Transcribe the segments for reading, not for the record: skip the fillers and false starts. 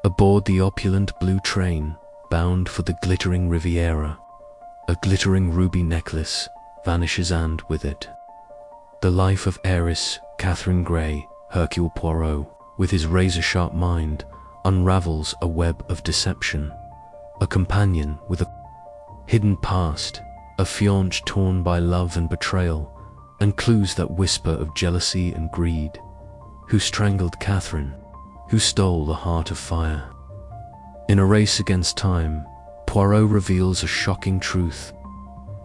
Aboard the opulent blue train, bound for the glittering Riviera, a glittering ruby necklace vanishes, and with it, the life of heiress Catherine Grey. Hercule Poirot, with his razor-sharp mind, unravels a web of deception. A companion with a hidden past, a fiancé torn by love and betrayal, and clues that whisper of jealousy and greed. Who strangled Catherine? Who stole the heart of fire? In a race against time, Poirot reveals a shocking truth.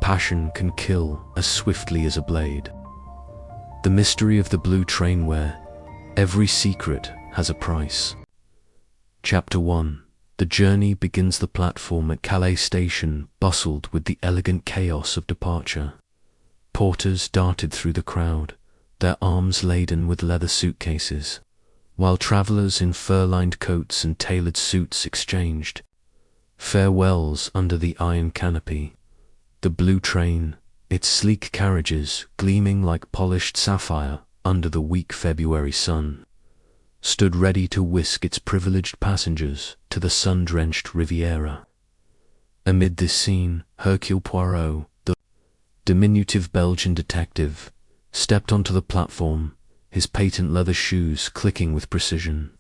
Passion can kill as swiftly as a blade. The mystery of the blue train, where every secret has a price. Chapter 1. The journey begins. The platform at Calais station bustled with the elegant chaos of departure. Porters darted through the crowd, their arms laden with leather suitcases, while travellers in fur-lined coats and tailored suits exchanged farewells under the iron canopy. The blue train, its sleek carriages gleaming like polished sapphire under the weak February sun, stood ready to whisk its privileged passengers to the sun-drenched Riviera. Amid this scene, Hercule Poirot, the diminutive Belgian detective, stepped onto the platform, his patent leather shoes clicking with precision.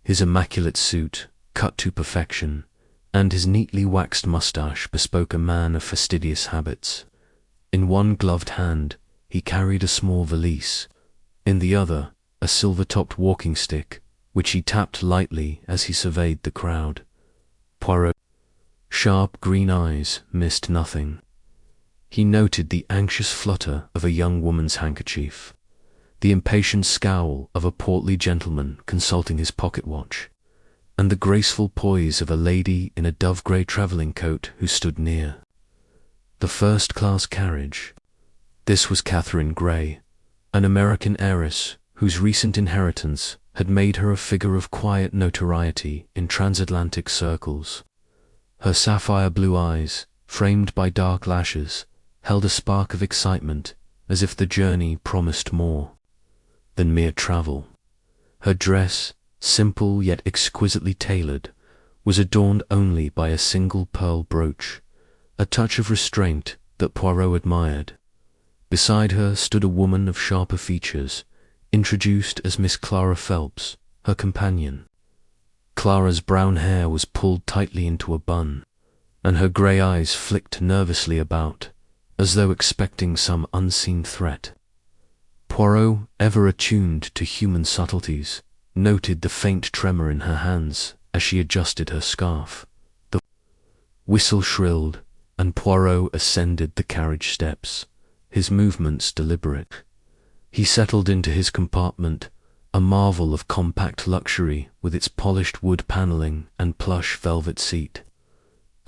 His immaculate suit, cut to perfection, and his neatly waxed moustache bespoke a man of fastidious habits. In one gloved hand, he carried a small valise, in the other, a silver-topped walking stick, which he tapped lightly as he surveyed the crowd. Poirot's sharp green eyes missed nothing. He noted the anxious flutter of a young woman's handkerchief, the impatient scowl of a portly gentleman consulting his pocket watch, and the graceful poise of a lady in a dove-grey travelling coat who stood near. The first-class carriage. This was Catherine Grey, an American heiress whose recent inheritance had made her a figure of quiet notoriety in transatlantic circles. Her sapphire blue eyes, framed by dark lashes, held a spark of excitement, as if the journey promised more than mere travel. Her dress, simple yet exquisitely tailored, was adorned only by a single pearl brooch, a touch of restraint that Poirot admired. Beside her stood a woman of sharper features, introduced as Miss Clara Phelps, her companion. Clara's brown hair was pulled tightly into a bun, and her grey eyes flicked nervously about, as though expecting some unseen threat. Poirot, ever attuned to human subtleties, noted the faint tremor in her hands as she adjusted her scarf. The whistle shrilled, and Poirot ascended the carriage steps, his movements deliberate. He settled into his compartment, a marvel of compact luxury with its polished wood panelling and plush velvet seat.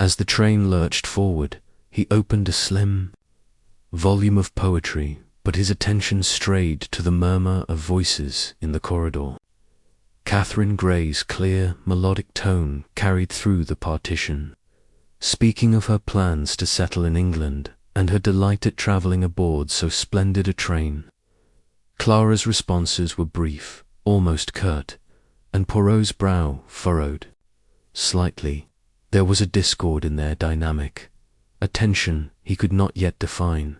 As the train lurched forward, he opened a slim volume of poetry, but his attention strayed to the murmur of voices in the corridor. Catherine Grey's clear, melodic tone carried through the partition, speaking of her plans to settle in England and her delight at travelling aboard so splendid a train. Clara's responses were brief, almost curt, and Poirot's brow furrowed slightly. There was a discord in their dynamic, a tension he could not yet define.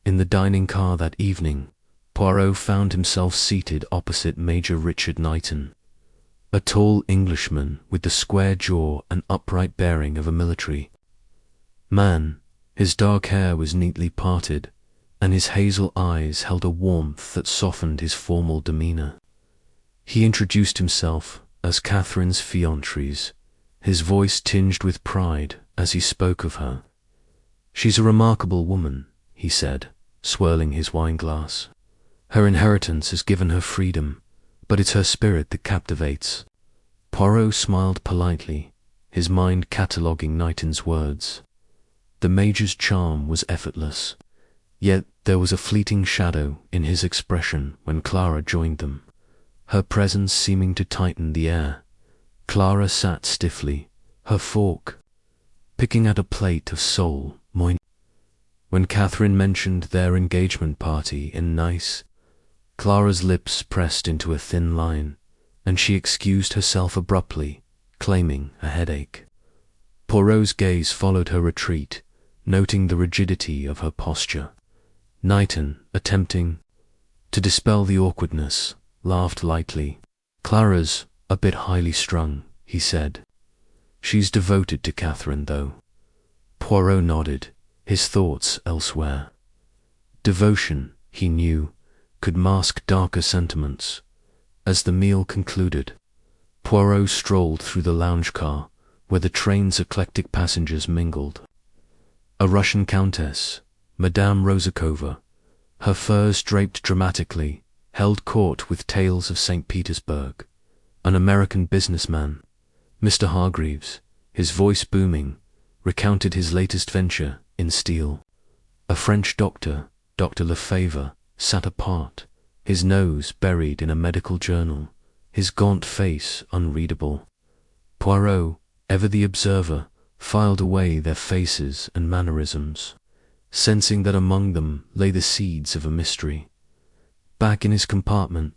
In the dining car that evening, Poirot found himself seated opposite Major Richard Knighton, a tall Englishman with the square jaw and upright bearing of a military man. His dark hair was neatly parted, and his hazel eyes held a warmth that softened his formal demeanour. He introduced himself as Catherine's fiancé, his voice tinged with pride as he spoke of her. "She's a remarkable woman," he said, swirling his wine-glass. "Her inheritance has given her freedom, but it's her spirit that captivates." Poirot smiled politely, his mind cataloguing Knighton's words. The Major's charm was effortless, yet there was a fleeting shadow in his expression when Clara joined them, her presence seeming to tighten the air. Clara sat stiffly, her fork picking at a plate of sole moine. When Catherine mentioned their engagement party in Nice, Clara's lips pressed into a thin line, and she excused herself abruptly, claiming a headache. Poirot's gaze followed her retreat, noting the rigidity of her posture. Knighton, attempting to dispel the awkwardness, laughed lightly. "Clara's a bit highly strung," he said. "She's devoted to Catherine, though." Poirot nodded, his thoughts elsewhere. Devotion, he knew, could mask darker sentiments. As the meal concluded, Poirot strolled through the lounge car, where the train's eclectic passengers mingled. A Russian countess, Madame Rozakova, her furs draped dramatically, held court with tales of St. Petersburg. An American businessman, Mr. Hargreaves, his voice booming, recounted his latest venture in steel. A French doctor, Dr. Lefebvre, sat apart, his nose buried in a medical journal, his gaunt face unreadable. Poirot, ever the observer, filed away their faces and mannerisms, sensing that among them lay the seeds of a mystery. Back in his compartment,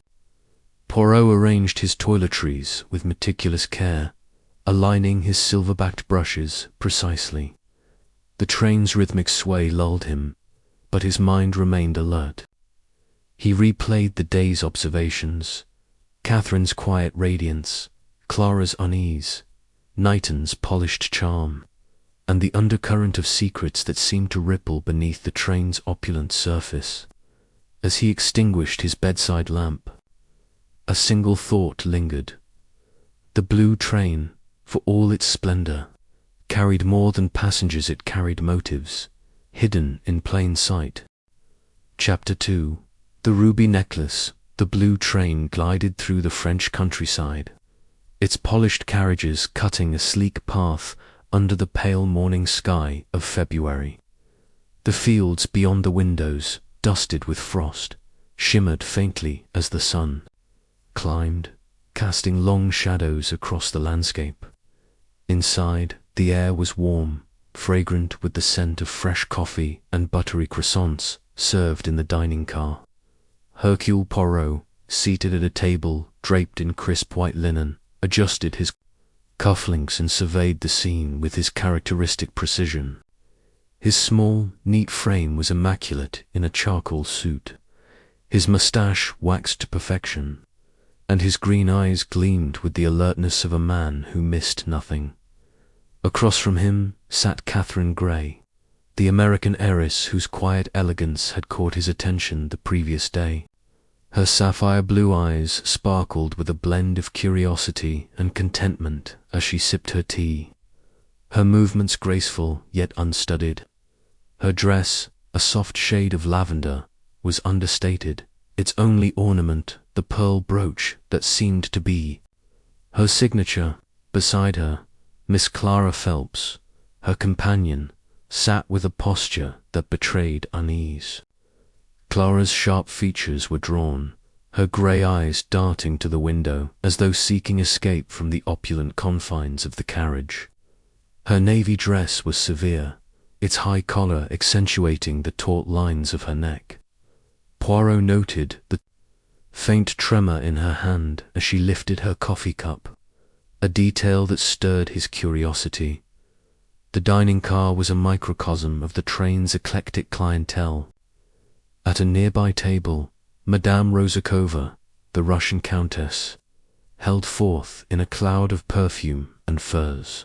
Poirot arranged his toiletries with meticulous care, aligning his silver-backed brushes precisely. The train's rhythmic sway lulled him, but his mind remained alert. He replayed the day's observations: Catherine's quiet radiance, Clara's unease, Knighton's polished charm, and the undercurrent of secrets that seemed to ripple beneath the train's opulent surface. As he extinguished his bedside lamp, a single thought lingered. The blue train, for all its splendor, carried more than passengers, it carried motives, hidden in plain sight. Chapter 2. The ruby necklace. The blue train glided through the French countryside, its polished carriages cutting a sleek path under the pale morning sky of February. The fields beyond the windows, dusted with frost, shimmered faintly as the sun climbed, casting long shadows across the landscape. Inside, the air was warm, fragrant with the scent of fresh coffee and buttery croissants served in the dining car. Hercule Poirot, seated at a table draped in crisp white linen, adjusted his cufflinks and surveyed the scene with his characteristic precision. His small, neat frame was immaculate in a charcoal suit, his moustache waxed to perfection, and his green eyes gleamed with the alertness of a man who missed nothing. Across from him sat Catherine Grey, the American heiress whose quiet elegance had caught his attention the previous day. Her sapphire blue eyes sparkled with a blend of curiosity and contentment as she sipped her tea, her movements graceful yet unstudied. Her dress, a soft shade of lavender, was understated, its only ornament the pearl brooch that seemed to be her signature. Beside her, Miss Clara Phelps, her companion, sat with a posture that betrayed unease. Clara's sharp features were drawn, her grey eyes darting to the window as though seeking escape from the opulent confines of the carriage. Her navy dress was severe, its high collar accentuating the taut lines of her neck. Poirot noted the faint tremor in her hand as she lifted her coffee cup, a detail that stirred his curiosity. The dining car was a microcosm of the train's eclectic clientele. At a nearby table, Madame Rozakova, the Russian countess, held forth in a cloud of perfume and furs,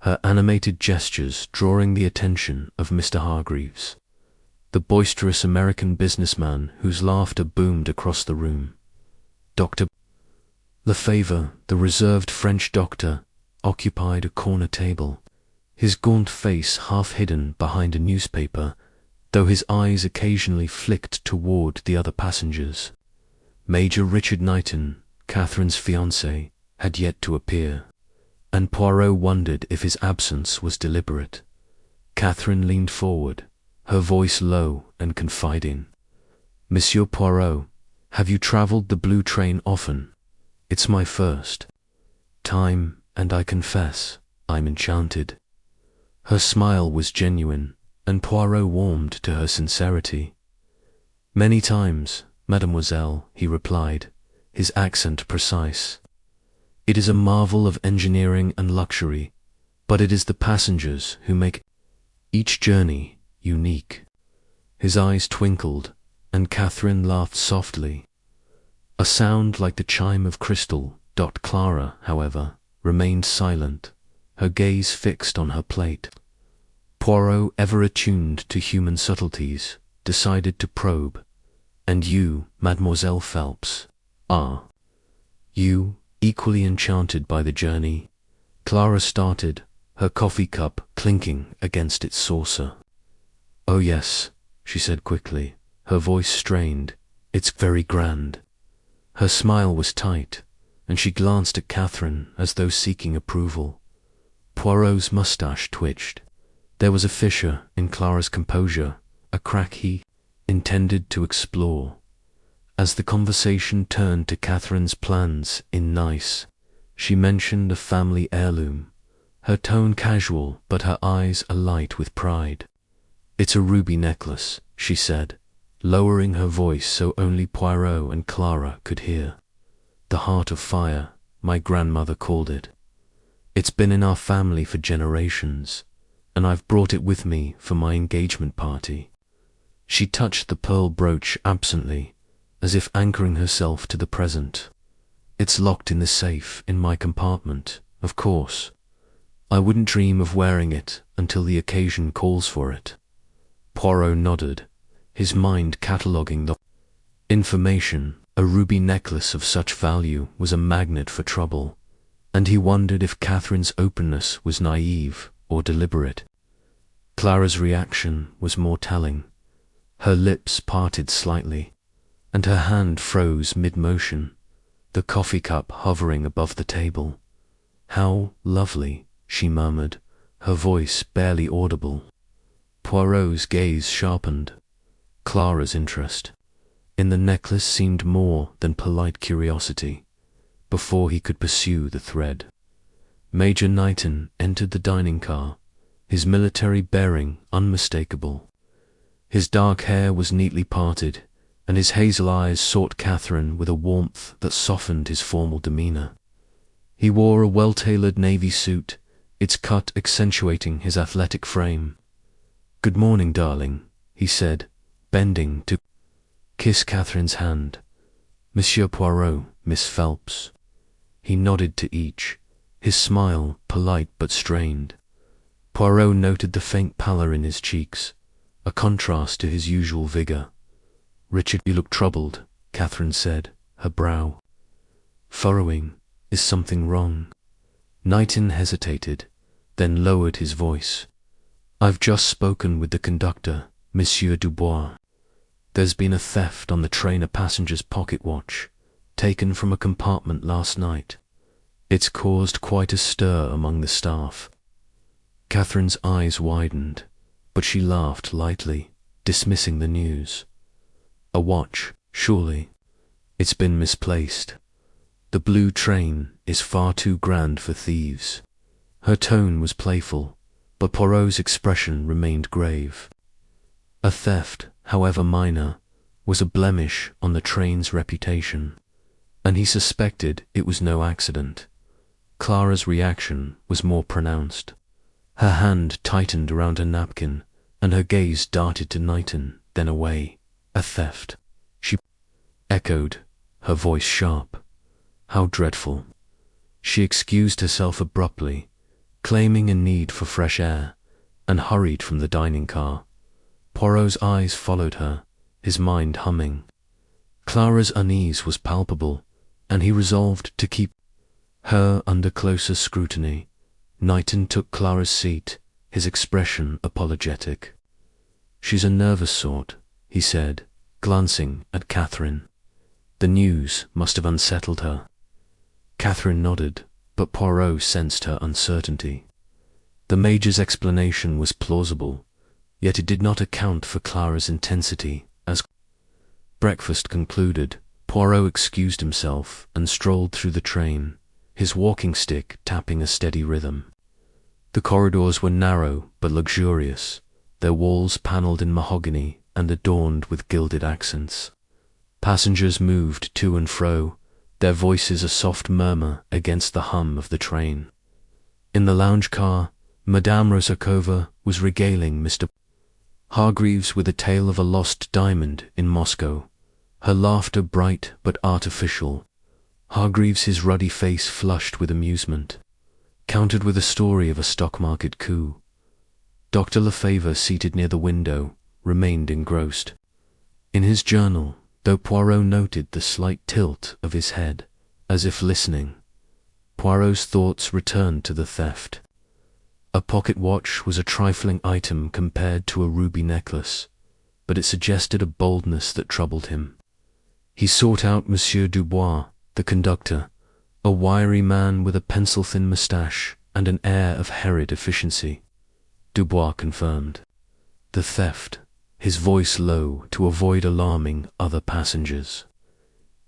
her animated gestures drawing the attention of Mr. Hargreaves, the boisterous American businessman whose laughter boomed across the room. Dr. Lefebvre, the reserved French doctor, occupied a corner table, his gaunt face half hidden behind a newspaper, though his eyes occasionally flicked toward the other passengers. Major Richard Knighton, Catherine's fiancé, had yet to appear, and Poirot wondered if his absence was deliberate. Catherine leaned forward, her voice low and confiding. "Monsieur Poirot, have you travelled the blue train often? It's my first time, and I confess I'm enchanted." Her smile was genuine, and Poirot warmed to her sincerity. "Many times, mademoiselle," he replied, his accent precise. It is a marvel of engineering and luxury, but it is the passengers who make each journey unique. His eyes twinkled, and Catherine laughed softly. A sound like the chime of crystal. Clara, however, remained silent, her gaze fixed on her plate. Poirot, ever attuned to human subtleties, decided to probe. "And you, Mademoiselle Phelps, are you equally enchanted by the journey?" Clara started, her coffee cup clinking against its saucer. "Oh yes," she said quickly, her voice strained. "It's very grand." Her smile was tight, and she glanced at Catherine as though seeking approval. Poirot's moustache twitched. There was a fissure in Clara's composure, a crack he intended to explore. As the conversation turned to Catherine's plans in Nice, she mentioned a family heirloom, her tone casual but her eyes alight with pride. "It's a ruby necklace," she said, lowering her voice so only Poirot and Clara could hear. "The heart of fire, my grandmother called it. It's been in our family for generations, and I've brought it with me for my engagement party." She touched the pearl brooch absently, as if anchoring herself to the present. "It's locked in the safe in my compartment, of course. I wouldn't dream of wearing it until the occasion calls for it." Poirot nodded, his mind cataloguing the information. A ruby necklace of such value was a magnet for trouble, and he wondered if Catherine's openness was naive or deliberate. Clara's reaction was more telling. Her lips parted slightly, and her hand froze mid-motion, the coffee cup hovering above the table. "How lovely," she murmured, her voice barely audible. Poirot's gaze sharpened. Clara's interest in the necklace seemed more than polite curiosity. Before he could pursue the thread, Major Knighton entered the dining car, his military bearing unmistakable. His dark hair was neatly parted, and his hazel eyes sought Catherine with a warmth that softened his formal demeanor. He wore a well-tailored navy suit, its cut accentuating his athletic frame. "Good morning, darling," he said, bending to kiss Catherine's hand. "Monsieur Poirot, Miss Phelps." He nodded to each, his smile polite but strained. Poirot noted the faint pallor in his cheeks, a contrast to his usual vigor. "Richard, you look troubled," Catherine said, her brow furrowing. "Is something wrong?" Knighton hesitated, then lowered his voice. "I've just spoken with the conductor, Monsieur Dubois. There's been a theft on the train, a passenger's pocket watch, taken from a compartment last night. It's caused quite a stir among the staff." Catherine's eyes widened, but she laughed lightly, dismissing the news. "A watch, surely. It's been misplaced. The blue train is far too grand for thieves." Her tone was playful, but Poirot's expression remained grave. A theft, however minor, was a blemish on the train's reputation, and he suspected it was no accident. Clara's reaction was more pronounced. Her hand tightened around a napkin, and her gaze darted to Knighton, then away. "A theft," she echoed, her voice sharp. "How dreadful." She excused herself abruptly, claiming a need for fresh air, and hurried from the dining car. Poirot's eyes followed her, his mind humming. Clara's unease was palpable, and he resolved to keep her under closer scrutiny. Knighton took Clara's seat, his expression apologetic. "She's a nervous sort," he said, glancing at Catherine. "The news must have unsettled her." Catherine nodded, but Poirot sensed her uncertainty. The Major's explanation was plausible, yet it did not account for Clara's intensity. As breakfast concluded, Poirot excused himself and strolled through the train, his walking stick tapping a steady rhythm. The corridors were narrow but luxurious, their walls panelled in mahogany and adorned with gilded accents. Passengers moved to and fro, their voices a soft murmur against the hum of the train. In the lounge car, Madame Rosakova was regaling Mr. Hargreaves with a tale of a lost diamond in Moscow, her laughter bright but artificial, Hargreaves his ruddy face flushed with amusement, countered with a story of a stock market coup. Dr. Lefebvre, seated near the window, remained engrossed. In his journal, though Poirot noted the slight tilt of his head, as if listening, Poirot's thoughts returned to the theft. A pocket watch was a trifling item compared to a ruby necklace, but it suggested a boldness that troubled him. He sought out Monsieur Dubois, the conductor, a wiry man with a pencil-thin moustache and an air of harried efficiency. Dubois confirmed. The theft, his voice low to avoid alarming other passengers.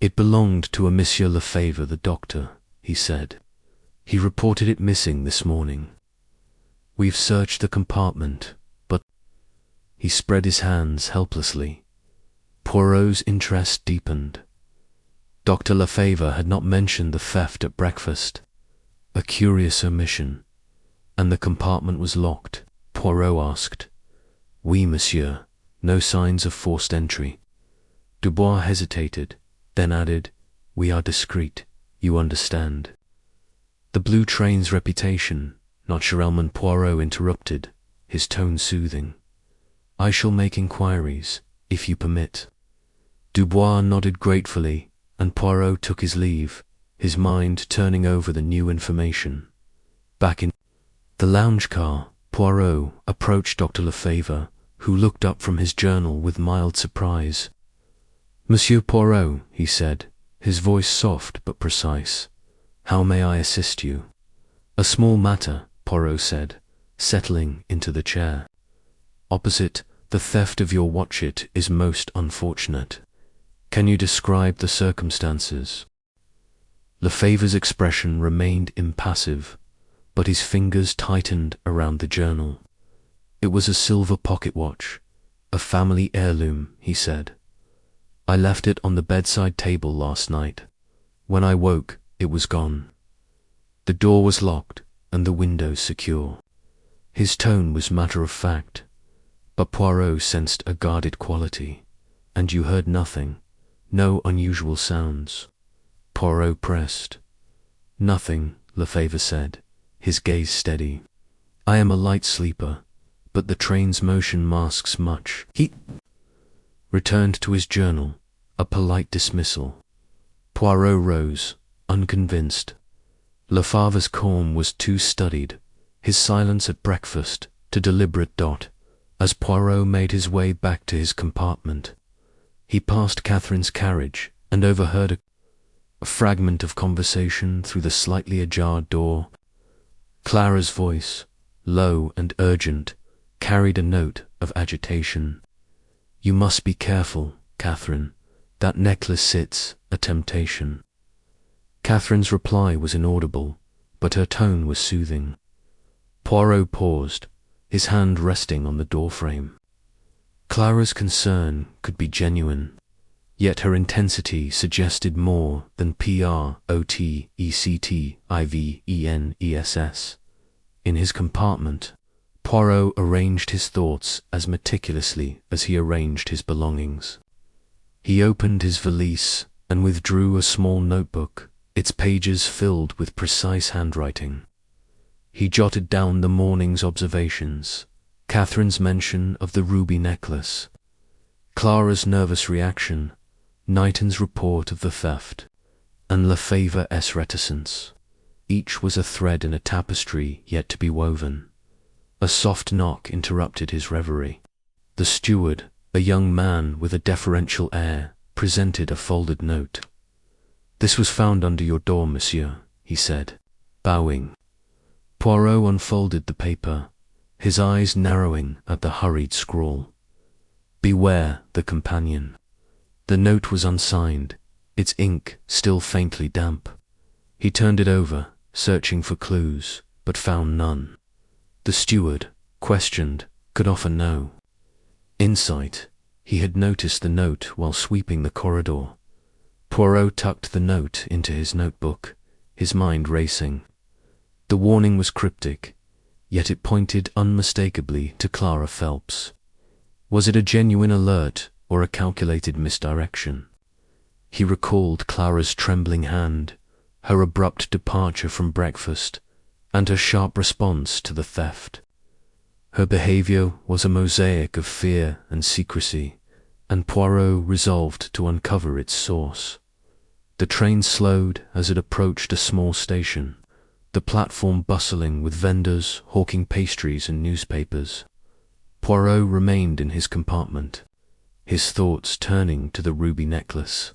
It belonged to a Monsieur Lefebvre, the doctor, he said. He reported it missing this morning. We've searched the compartment, but... He spread his hands helplessly. Poirot's interest deepened. Dr. Lefebvre had not mentioned the theft at breakfast. A curious omission. And the compartment was locked. Poirot asked. Oui, monsieur. No signs of forced entry. Dubois hesitated, then added, We are discreet, you understand. The blue train's reputation, Notre-Dame. Poirot interrupted, his tone soothing. I shall make inquiries, if you permit. Dubois nodded gratefully, and Poirot took his leave, his mind turning over the new information. Back in the lounge car, Poirot approached Dr. Lefebvre, who looked up from his journal with mild surprise. Monsieur Poirot, he said, his voice soft but precise. How may I assist you? A small matter, Poirot said, settling into the chair. Opposite, the theft of your watchet is most unfortunate. Can you describe the circumstances? Lefebvre's expression remained impassive, but his fingers tightened around the journal. It was a silver pocket watch, a family heirloom, he said. I left it on the bedside table last night. When I woke, it was gone. The door was locked and the windows secure. His tone was matter-of-fact, but Poirot sensed a guarded quality. And you heard nothing, no unusual sounds. Poirot pressed. Nothing, Lefebvre said, his gaze steady. I am a light sleeper, but the train's motion masks much. He returned to his journal, a polite dismissal. Poirot rose, unconvinced. Lefebvre's calm was too studied, his silence at breakfast to deliberate dot, as Poirot made his way back to his compartment. He passed Catherine's carriage and overheard a fragment of conversation through the slightly ajar door. Clara's voice, low and urgent, carried a note of agitation. You must be careful, Catherine. That necklace sits a temptation. Catherine's reply was inaudible, but her tone was soothing. Poirot paused, his hand resting on the doorframe. Clara's concern could be genuine, yet her intensity suggested more than PROTECTIVENESS. In his compartment, Poirot arranged his thoughts as meticulously as he arranged his belongings. He opened his valise and withdrew a small notebook, its pages filled with precise handwriting. He jotted down the morning's observations, Catherine's mention of the ruby necklace, Clara's nervous reaction, Knighton's report of the theft, and Lefebvre's reticence. Each was a thread in a tapestry yet to be woven. A soft knock interrupted his reverie. The steward, a young man with a deferential air, presented a folded note. This was found under your door, monsieur, he said, bowing. Poirot unfolded the paper, his eyes narrowing at the hurried scrawl. Beware the companion. The note was unsigned, its ink still faintly damp. He turned it over, searching for clues, but found none. The steward, questioned, could offer no insight. He had noticed the note while sweeping the corridor. Poirot tucked the note into his notebook, his mind racing. The warning was cryptic, yet it pointed unmistakably to Clara Phelps. Was it a genuine alert or a calculated misdirection? He recalled Clara's trembling hand, her abrupt departure from breakfast, and her sharp response to the theft. Her behavior was a mosaic of fear and secrecy, and Poirot resolved to uncover its source. The train slowed as it approached a small station, the platform bustling with vendors hawking pastries and newspapers. Poirot remained in his compartment, his thoughts turning to the ruby necklace.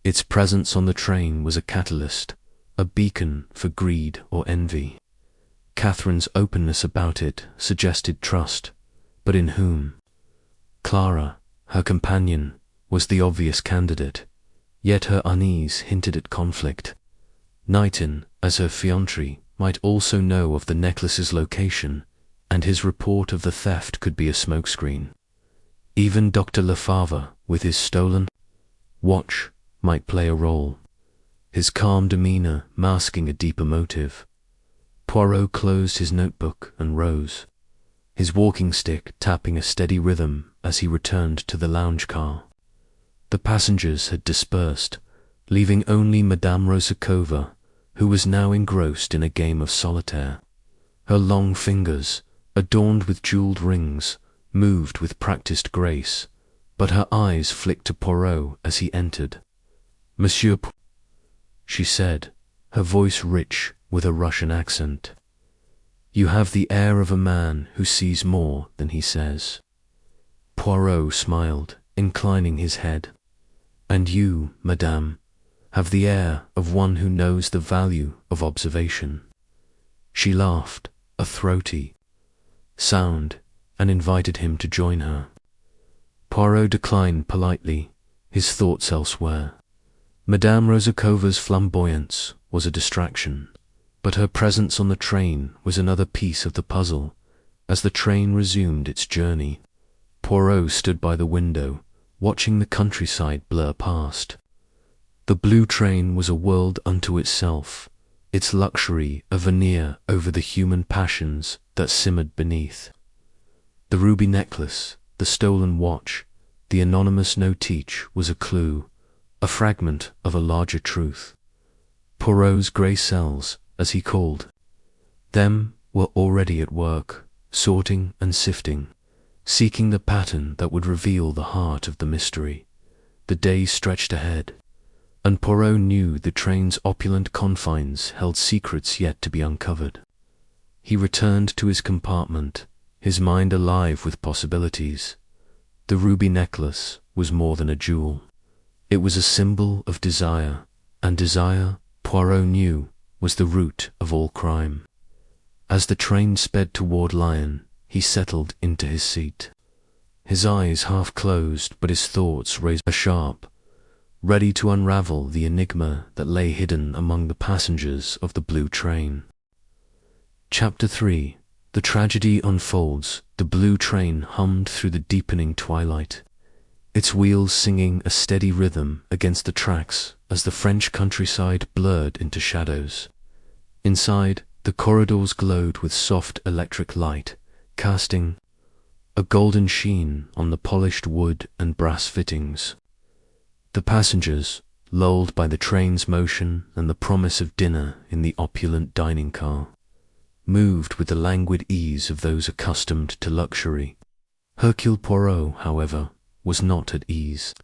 Its presence on the train was a catalyst, a beacon for greed or envy. Catherine's openness about it suggested trust, but in whom? Clara, her companion, was the obvious candidate, yet her unease hinted at conflict. Knighton, as her fiancé, might also know of the necklace's location, and his report of the theft could be a smokescreen. Even Dr. Lefavre, with his stolen watch, might play a role, his calm demeanor masking a deeper motive. Poirot closed his notebook and rose, his walking stick tapping a steady rhythm as he returned to the lounge car. The passengers had dispersed, leaving only Madame Rosakova, who was now engrossed in a game of solitaire. Her long fingers, adorned with jeweled rings, moved with practiced grace, but her eyes flicked to Poirot as he entered. "Monsieur P," she said, her voice rich with a Russian accent. "You have the air of a man who sees more than he says." Poirot smiled, inclining his head. "And you, madame, have the air of one who knows the value of observation." She laughed, a throaty sound, and invited him to join her. Poirot declined politely, his thoughts elsewhere. Madame Rosakova's flamboyance was a distraction, but her presence on the train was another piece of the puzzle. As the train resumed its journey, Poirot stood by the window, watching the countryside blur past. The blue train was a world unto itself, its luxury a veneer over the human passions that simmered beneath. The ruby necklace, the stolen watch, the anonymous note each was a clue, a fragment of a larger truth. Poirot's grey cells, as he called them, were already at work, sorting and sifting, seeking the pattern that would reveal the heart of the mystery. The days stretched ahead, and Poirot knew the train's opulent confines held secrets yet to be uncovered. He returned to his compartment, his mind alive with possibilities. The ruby necklace was more than a jewel. It was a symbol of desire, and desire, Poirot knew, was the root of all crime. As the train sped toward Lyon, he settled into his seat. His eyes half closed, but his thoughts raised sharp, ready to unravel the enigma that lay hidden among the passengers of the blue train. Chapter 3. The tragedy unfolds. The blue train hummed through the deepening twilight, its wheels singing a steady rhythm against the tracks as the French countryside blurred into shadows. Inside, the corridors glowed with soft electric light, casting a golden sheen on the polished wood and brass fittings. The passengers, lulled by the train's motion and the promise of dinner in the opulent dining car, moved with the languid ease of those accustomed to luxury. Hercule Poirot, however, was not at ease.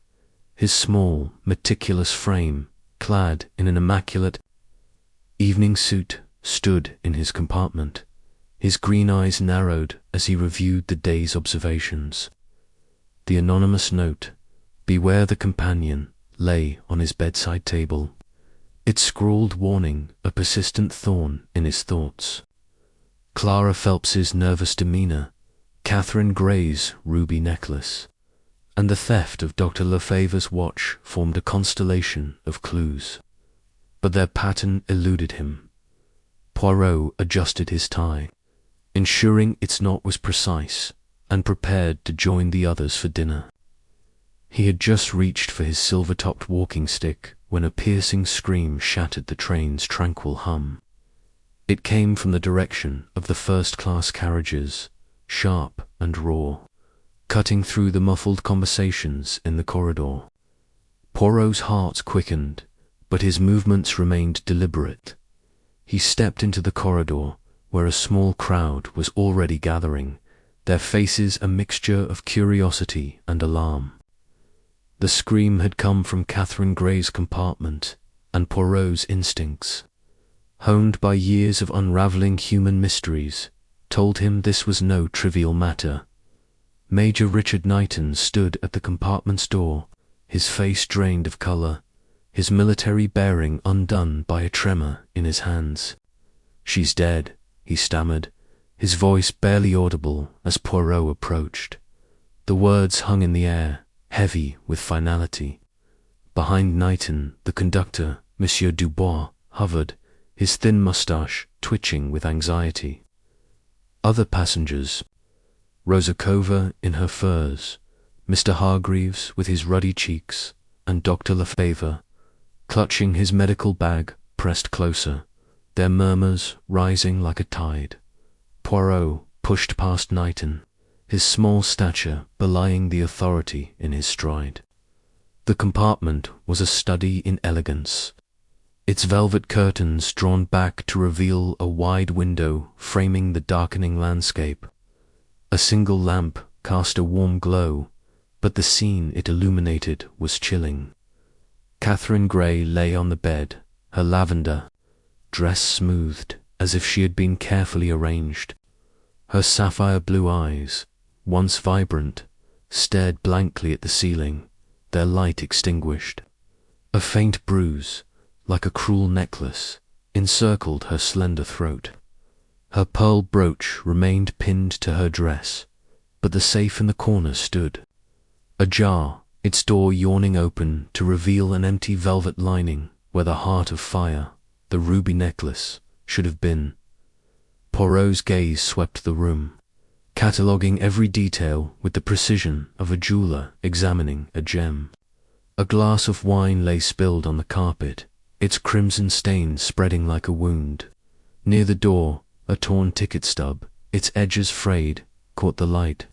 His small, meticulous frame, clad in an immaculate evening suit, stood in his compartment. His green eyes narrowed as he reviewed the day's observations. The anonymous note, "Beware the companion," lay on his bedside table, its scrawled warning a persistent thorn in his thoughts. Clara Phelps's nervous demeanor, Catherine Gray's ruby necklace, and the theft of Dr. Lefavre's watch formed a constellation of clues. But their pattern eluded him. Poirot adjusted his tie, ensuring its knot was precise, and prepared to join the others for dinner. He had just reached for his silver-topped walking stick when a piercing scream shattered the train's tranquil hum. It came from the direction of the first-class carriages, sharp and raw, cutting through the muffled conversations in the corridor. Poirot's heart quickened, but his movements remained deliberate. He stepped into the corridor, where a small crowd was already gathering, their faces a mixture of curiosity and alarm. The scream had come from Catherine Grey's compartment, and Poirot's instincts, honed by years of unravelling human mysteries, told him this was no trivial matter. Major Richard Knighton stood at the compartment's door, his face drained of colour, his military bearing undone by a tremor in his hands. "She's dead," he stammered, his voice barely audible as Poirot approached. The words hung in the air, heavy with finality. Behind Knighton, the conductor, Monsieur Dubois, hovered, his thin moustache twitching with anxiety. Other passengers, Rozakova in her furs, Mr. Hargreaves with his ruddy cheeks, and Dr. Lefebvre, clutching his medical bag, pressed closer, their murmurs rising like a tide. Poirot pushed past Knighton, his small stature belying the authority in his stride. The compartment was a study in elegance, its velvet curtains drawn back to reveal a wide window framing the darkening landscape. A single lamp cast a warm glow, but the scene it illuminated was chilling. Catherine Grey lay on the bed, her lavender dress smoothed as if she had been carefully arranged. Her sapphire blue eyes, once vibrant, stared blankly at the ceiling, their light extinguished. A faint bruise, like a cruel necklace, encircled her slender throat. Her pearl brooch remained pinned to her dress, but the safe in the corner stood, ajar, its door yawning open to reveal an empty velvet lining where the heart of fire, the ruby necklace, should have been. Poirot's gaze swept the room, cataloguing every detail with the precision of a jeweller examining a gem. A glass of wine lay spilled on the carpet, its crimson stain spreading like a wound. Near the door, a torn ticket stub, its edges frayed, caught the light.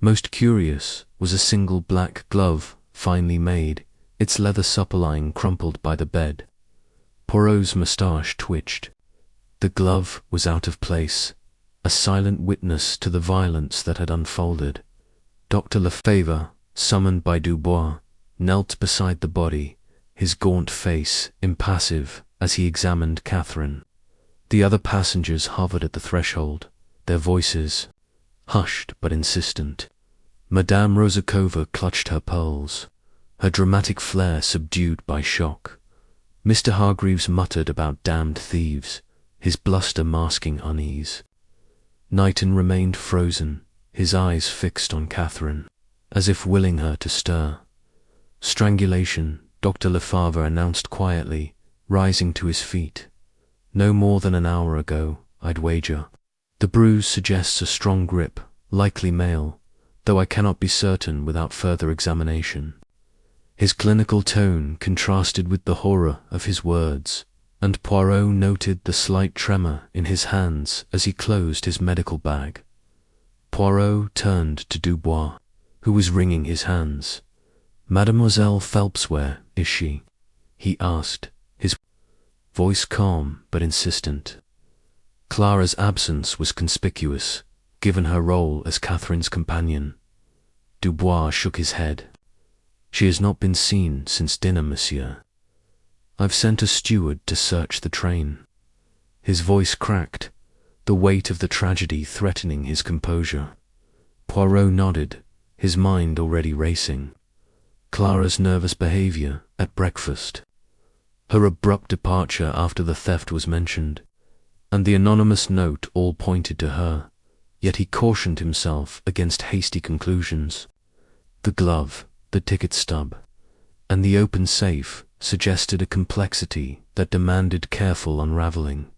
Most curious was a single black glove, finely made, its leather supple crumpled by the bed. Poirot's moustache twitched. The glove was out of place, a silent witness to the violence that had unfolded. Dr. Lefebvre, summoned by Dubois, knelt beside the body, his gaunt face impassive as he examined Catherine. The other passengers hovered at the threshold, their voices hushed but insistent. Madame Rozakova clutched her pearls, her dramatic flair subdued by shock. Mr. Hargreaves muttered about damned thieves, his bluster masking unease. Knighton remained frozen, his eyes fixed on Catherine, as if willing her to stir. Strangulation, Dr. Lefebvre announced quietly, rising to his feet. No more than an hour ago, I'd wager. The bruise suggests a strong grip, likely male, though I cannot be certain without further examination. His clinical tone contrasted with the horror of his words, and Poirot noted the slight tremor in his hands as he closed his medical bag. Poirot turned to Dubois, who was wringing his hands. "Mademoiselle Phelps where is she?" he asked, his voice calm but insistent. Clara's absence was conspicuous, given her role as Catherine's companion. Dubois shook his head. "She has not been seen since dinner, monsieur. I've sent a steward to search the train." His voice cracked, the weight of the tragedy threatening his composure. Poirot nodded, his mind already racing. Clara's nervous behaviour at breakfast, her abrupt departure after the theft was mentioned, and the anonymous note all pointed to her, yet he cautioned himself against hasty conclusions. The glove, the ticket stub, and the open safe suggested a complexity that demanded careful unravelling.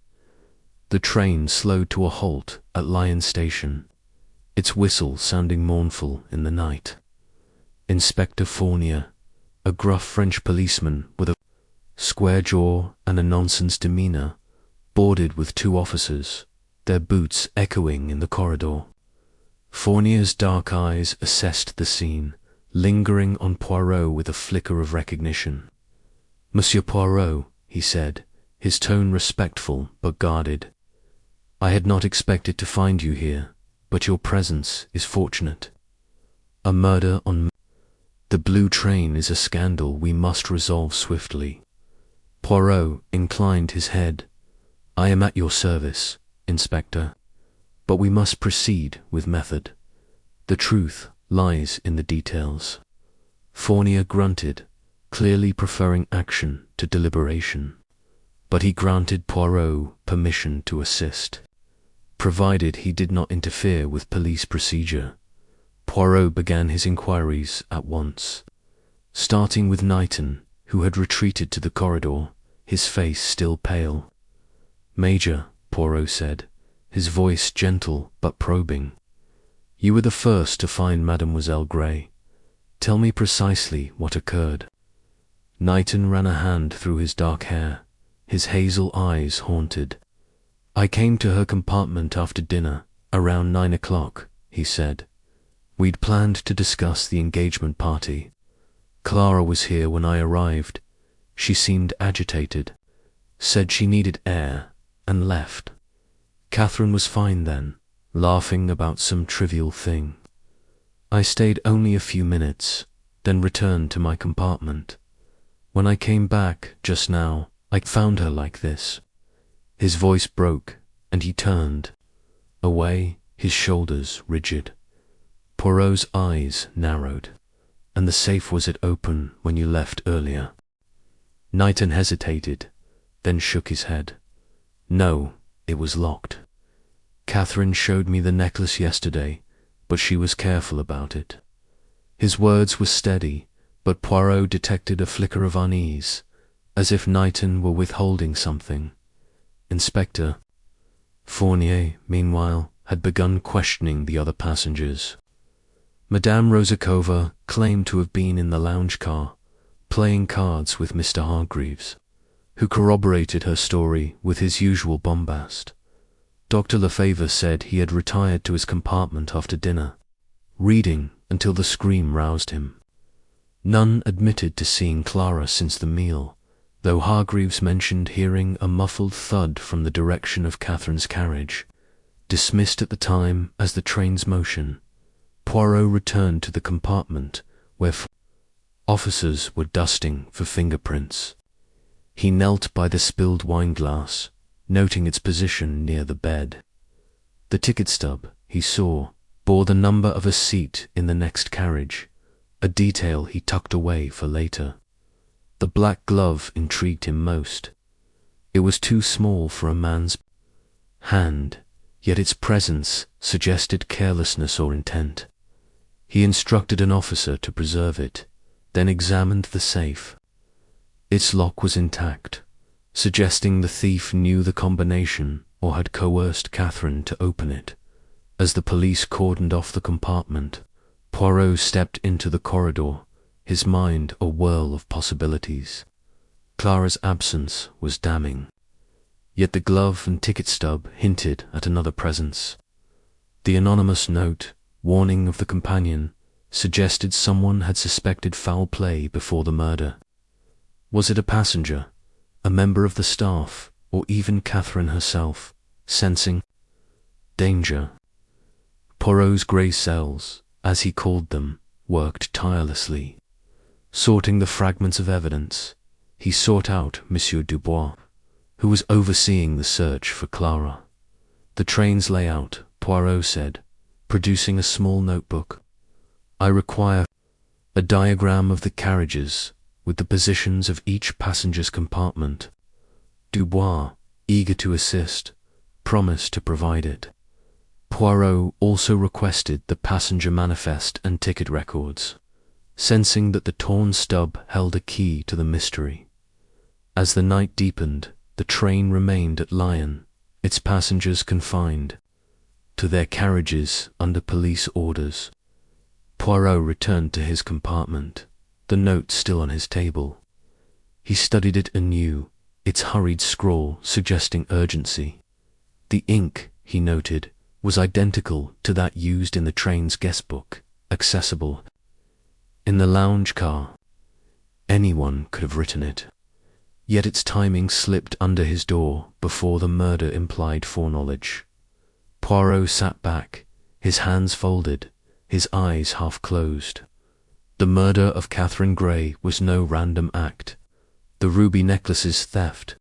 The train slowed to a halt at Lyon Station, its whistle sounding mournful in the night. Inspector Fournier, a gruff French policeman with a square jaw and a nonsense demeanor, boarded with two officers, their boots echoing in the corridor. Fournier's dark eyes assessed the scene, lingering on Poirot with a flicker of recognition. "Monsieur Poirot," he said, his tone respectful but guarded. "I had not expected to find you here, but your presence is fortunate. A murder on the Blue Train is a scandal we must resolve swiftly." Poirot inclined his head. "I am at your service, Inspector, but we must proceed with method. The truth lies in the details." Fournier grunted, clearly preferring action to deliberation, but he granted Poirot permission to assist, provided he did not interfere with police procedure. Poirot began his inquiries at once, starting with Knighton, who had retreated to the corridor, his face still pale. "Major," Poirot said, his voice gentle but probing, "you were the first to find Mademoiselle Gray. Tell me precisely what occurred." Knighton ran a hand through his dark hair, his hazel eyes haunted. "I came to her compartment after dinner, around 9 o'clock, he said. "We'd planned to discuss the engagement party. Clara was here when I arrived. She seemed agitated, said she needed air, and left. Catherine was fine then, laughing about some trivial thing. I stayed only a few minutes, then returned to my compartment. When I came back just now, I found her like this." His voice broke, and he turned away, his shoulders rigid. Poirot's eyes narrowed. "And the safe, was it open when you left earlier?" Knighton hesitated, then shook his head. "No, it was locked. Catherine showed me the necklace yesterday, but she was careful about it." His words were steady, but Poirot detected a flicker of unease, as if Knighton were withholding something. "Inspector." Fournier, meanwhile, had begun questioning the other passengers. Madame Rozakova claimed to have been in the lounge car, playing cards with Mr. Hargreaves, who corroborated her story with his usual bombast. Dr. Lefebvre said he had retired to his compartment after dinner, reading until the scream roused him. None admitted to seeing Clara since the meal, though Hargreaves mentioned hearing a muffled thud from the direction of Catherine's carriage, dismissed at the time as the train's motion. Poirot returned to the compartment where officers were dusting for fingerprints. He knelt by the spilled wine-glass, noting its position near the bed. The ticket stub, he saw, bore the number of a seat in the next carriage, a detail he tucked away for later. The black glove intrigued him most. It was too small for a man's hand, yet its presence suggested carelessness or intent. He instructed an officer to preserve it, then examined the safe. Its lock was intact, suggesting the thief knew the combination or had coerced Catherine to open it. As the police cordoned off the compartment, Poirot stepped into the corridor, his mind a whirl of possibilities. Clara's absence was damning, yet the glove and ticket stub hinted at another presence. The anonymous note, warning of the companion, suggested someone had suspected foul play before the murder. Was it a passenger, a member of the staff, or even Catherine herself, sensing danger? Poirot's grey cells, as he called them, worked tirelessly. Sorting the fragments of evidence, he sought out Monsieur Dubois, who was overseeing the search for Clara. "The train's layout," Poirot said, producing a small notebook. "I require a diagram of the carriages with the positions of each passenger's compartment." Dubois, eager to assist, promised to provide it. Poirot also requested the passenger manifest and ticket records, sensing that the torn stub held a key to the mystery. As the night deepened, the train remained at Lyon, its passengers confined to their carriages under police orders. Poirot returned to his compartment, the note still on his table. He studied it anew, its hurried scrawl suggesting urgency. The ink, he noted, was identical to that used in the train's guestbook, accessible in the lounge car. Anyone could have written it. Yet its timing slipped under his door before the murder implied foreknowledge. Poirot sat back, his hands folded, his eyes half closed. The murder of Catherine Grey was no random act. The ruby necklace's theft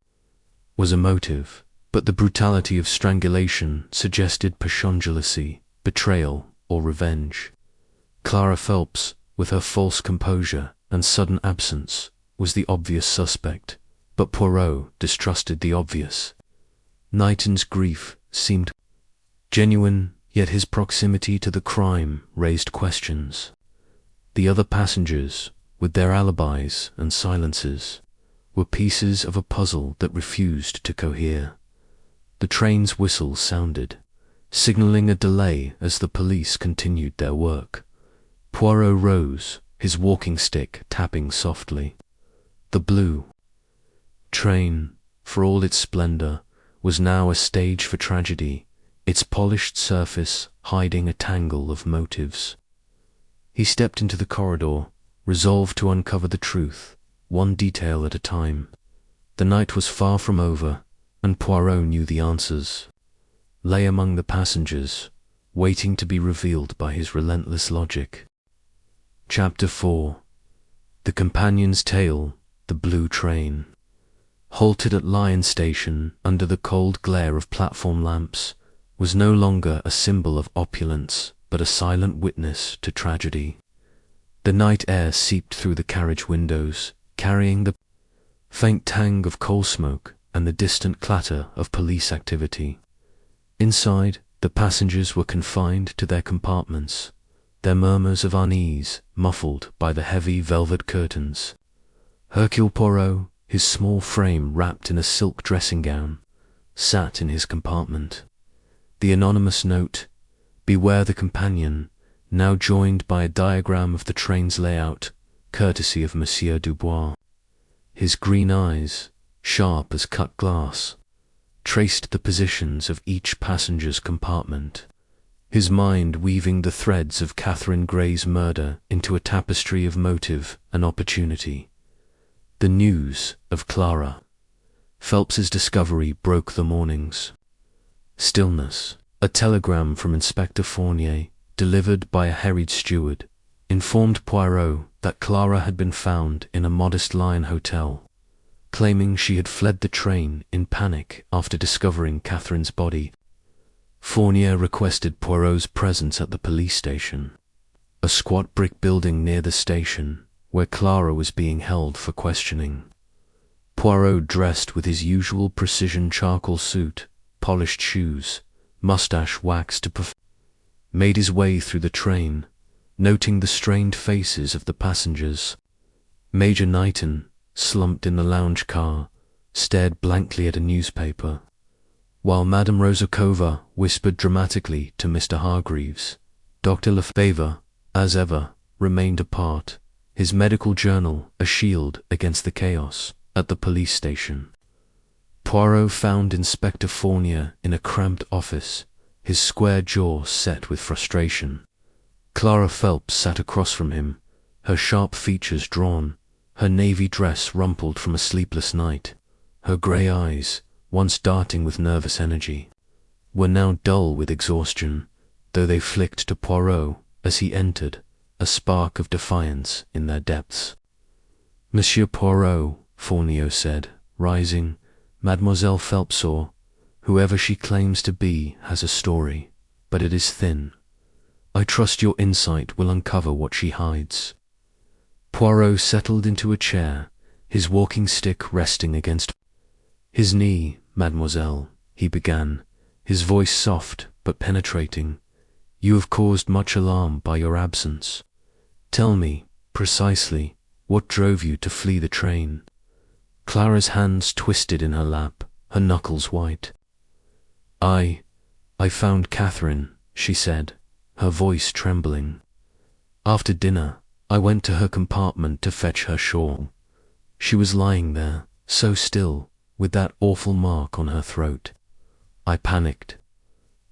was a motive, but the brutality of strangulation suggested passionlessy, betrayal, or revenge. Clara Phelps, with her false composure and sudden absence, was the obvious suspect, but Poirot distrusted the obvious. Knighton's grief seemed genuine, yet his proximity to the crime raised questions. The other passengers, with their alibis and silences, were pieces of a puzzle that refused to cohere. The train's whistle sounded, signaling a delay as the police continued their work. Poirot rose, his walking stick tapping softly. The blue train, for all its splendor, was now a stage for tragedy, its polished surface hiding a tangle of motives. He stepped into the corridor, resolved to uncover the truth, one detail at a time. The night was far from over, and Poirot knew the answers lay among the passengers, waiting to be revealed by his relentless logic. Chapter 4. The Companion's Tale, the Blue Train. Halted at Lion Station under the cold glare of platform lamps, was no longer a symbol of opulence, but a silent witness to tragedy. The night air seeped through the carriage windows, carrying the faint tang of coal smoke and the distant clatter of police activity. Inside, the passengers were confined to their compartments, their murmurs of unease muffled by the heavy velvet curtains. Hercule Poirot, his small frame wrapped in a silk dressing gown, sat in his compartment. The anonymous note, "Beware the companion," now joined by a diagram of the train's layout, courtesy of Monsieur Dubois. His green eyes, sharp as cut glass, traced the positions of each passenger's compartment, his mind weaving the threads of Catherine Grey's murder into a tapestry of motive and opportunity. The news of Clara Phelps's discovery broke the morning's stillness. A telegram from Inspector Fournier, delivered by a harried steward, informed Poirot that Clara had been found in a modest Lion hotel, claiming she had fled the train in panic after discovering Catherine's body. Fournier requested Poirot's presence at the police station, a squat brick building near the station, where Clara was being held for questioning. Poirot, dressed with his usual precision charcoal suit, polished shoes, mustache waxed to perfection, made his way through the train, noting the strained faces of the passengers. Major Knighton, slumped in the lounge car, stared blankly at a newspaper, while Madame Rozakova whispered dramatically to Mr. Hargreaves. Dr. Lefebvre, as ever, remained apart, his medical journal a shield against the chaos at the police station. Poirot found Inspector Fournier in a cramped office, his square jaw set with frustration. Clara Phelps sat across from him, her sharp features drawn, her navy dress rumpled from a sleepless night. Her grey eyes, once darting with nervous energy, were now dull with exhaustion, though they flicked to Poirot as he entered, a spark of defiance in their depths. "Monsieur Poirot," Fournier said, rising, "Mademoiselle Phelps, or whoever she claims to be, has a story, but it is thin. I trust your insight will uncover what she hides." Poirot settled into a chair, his walking stick resting against his knee. "Mademoiselle," he began, his voice soft but penetrating, "you have caused much alarm by your absence. Tell me, precisely, what drove you to flee the train?" Clara's hands twisted in her lap, her knuckles white. I found Catherine," she said, her voice trembling. After dinner, I went to her compartment to fetch her shawl. She was lying there, so still, with that awful mark on her throat. I panicked.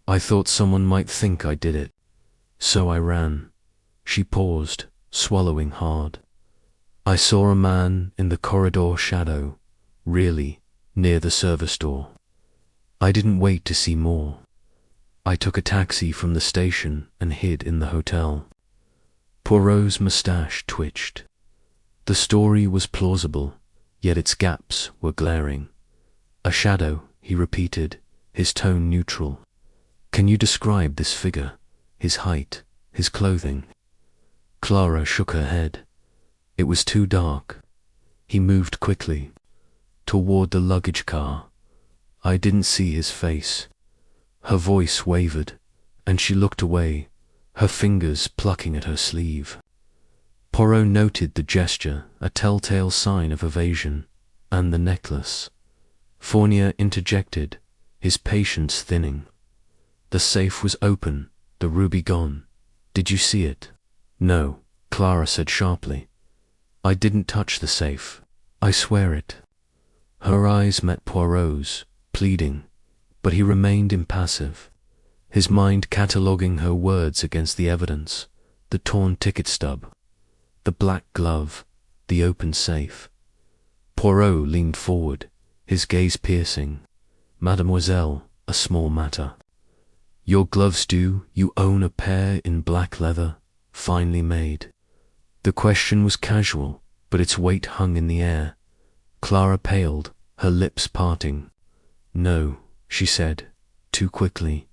I thought someone might think I did it. So I ran. She paused, swallowing hard. I saw a man in the corridor shadow, really, near the service door. I didn't wait to see more. I took a taxi from the station and hid in the hotel. Poirot's moustache twitched. The story was plausible, yet its gaps were glaring. A shadow, he repeated, his tone neutral. Can you describe this figure, his height, his clothing? Clara shook her head. It was too dark. He moved quickly, toward the luggage car. I didn't see his face. Her voice wavered, and she looked away, her fingers plucking at her sleeve. Poirot noted the gesture, a telltale sign of evasion, and the necklace. Fournier interjected, his patience thinning. The safe was open, the ruby gone. Did you see it? No, Clara said sharply. I didn't touch the safe. I swear it. Her eyes met Poirot's, pleading, but he remained impassive, his mind cataloguing her words against the evidence, the torn ticket stub, the black glove, the open safe. Poirot leaned forward, his gaze piercing. Mademoiselle, a small matter. Your gloves do, you own a pair in black leather, finely made. The question was casual, but its weight hung in the air. Clara paled, her lips parting. No, she said, too quickly.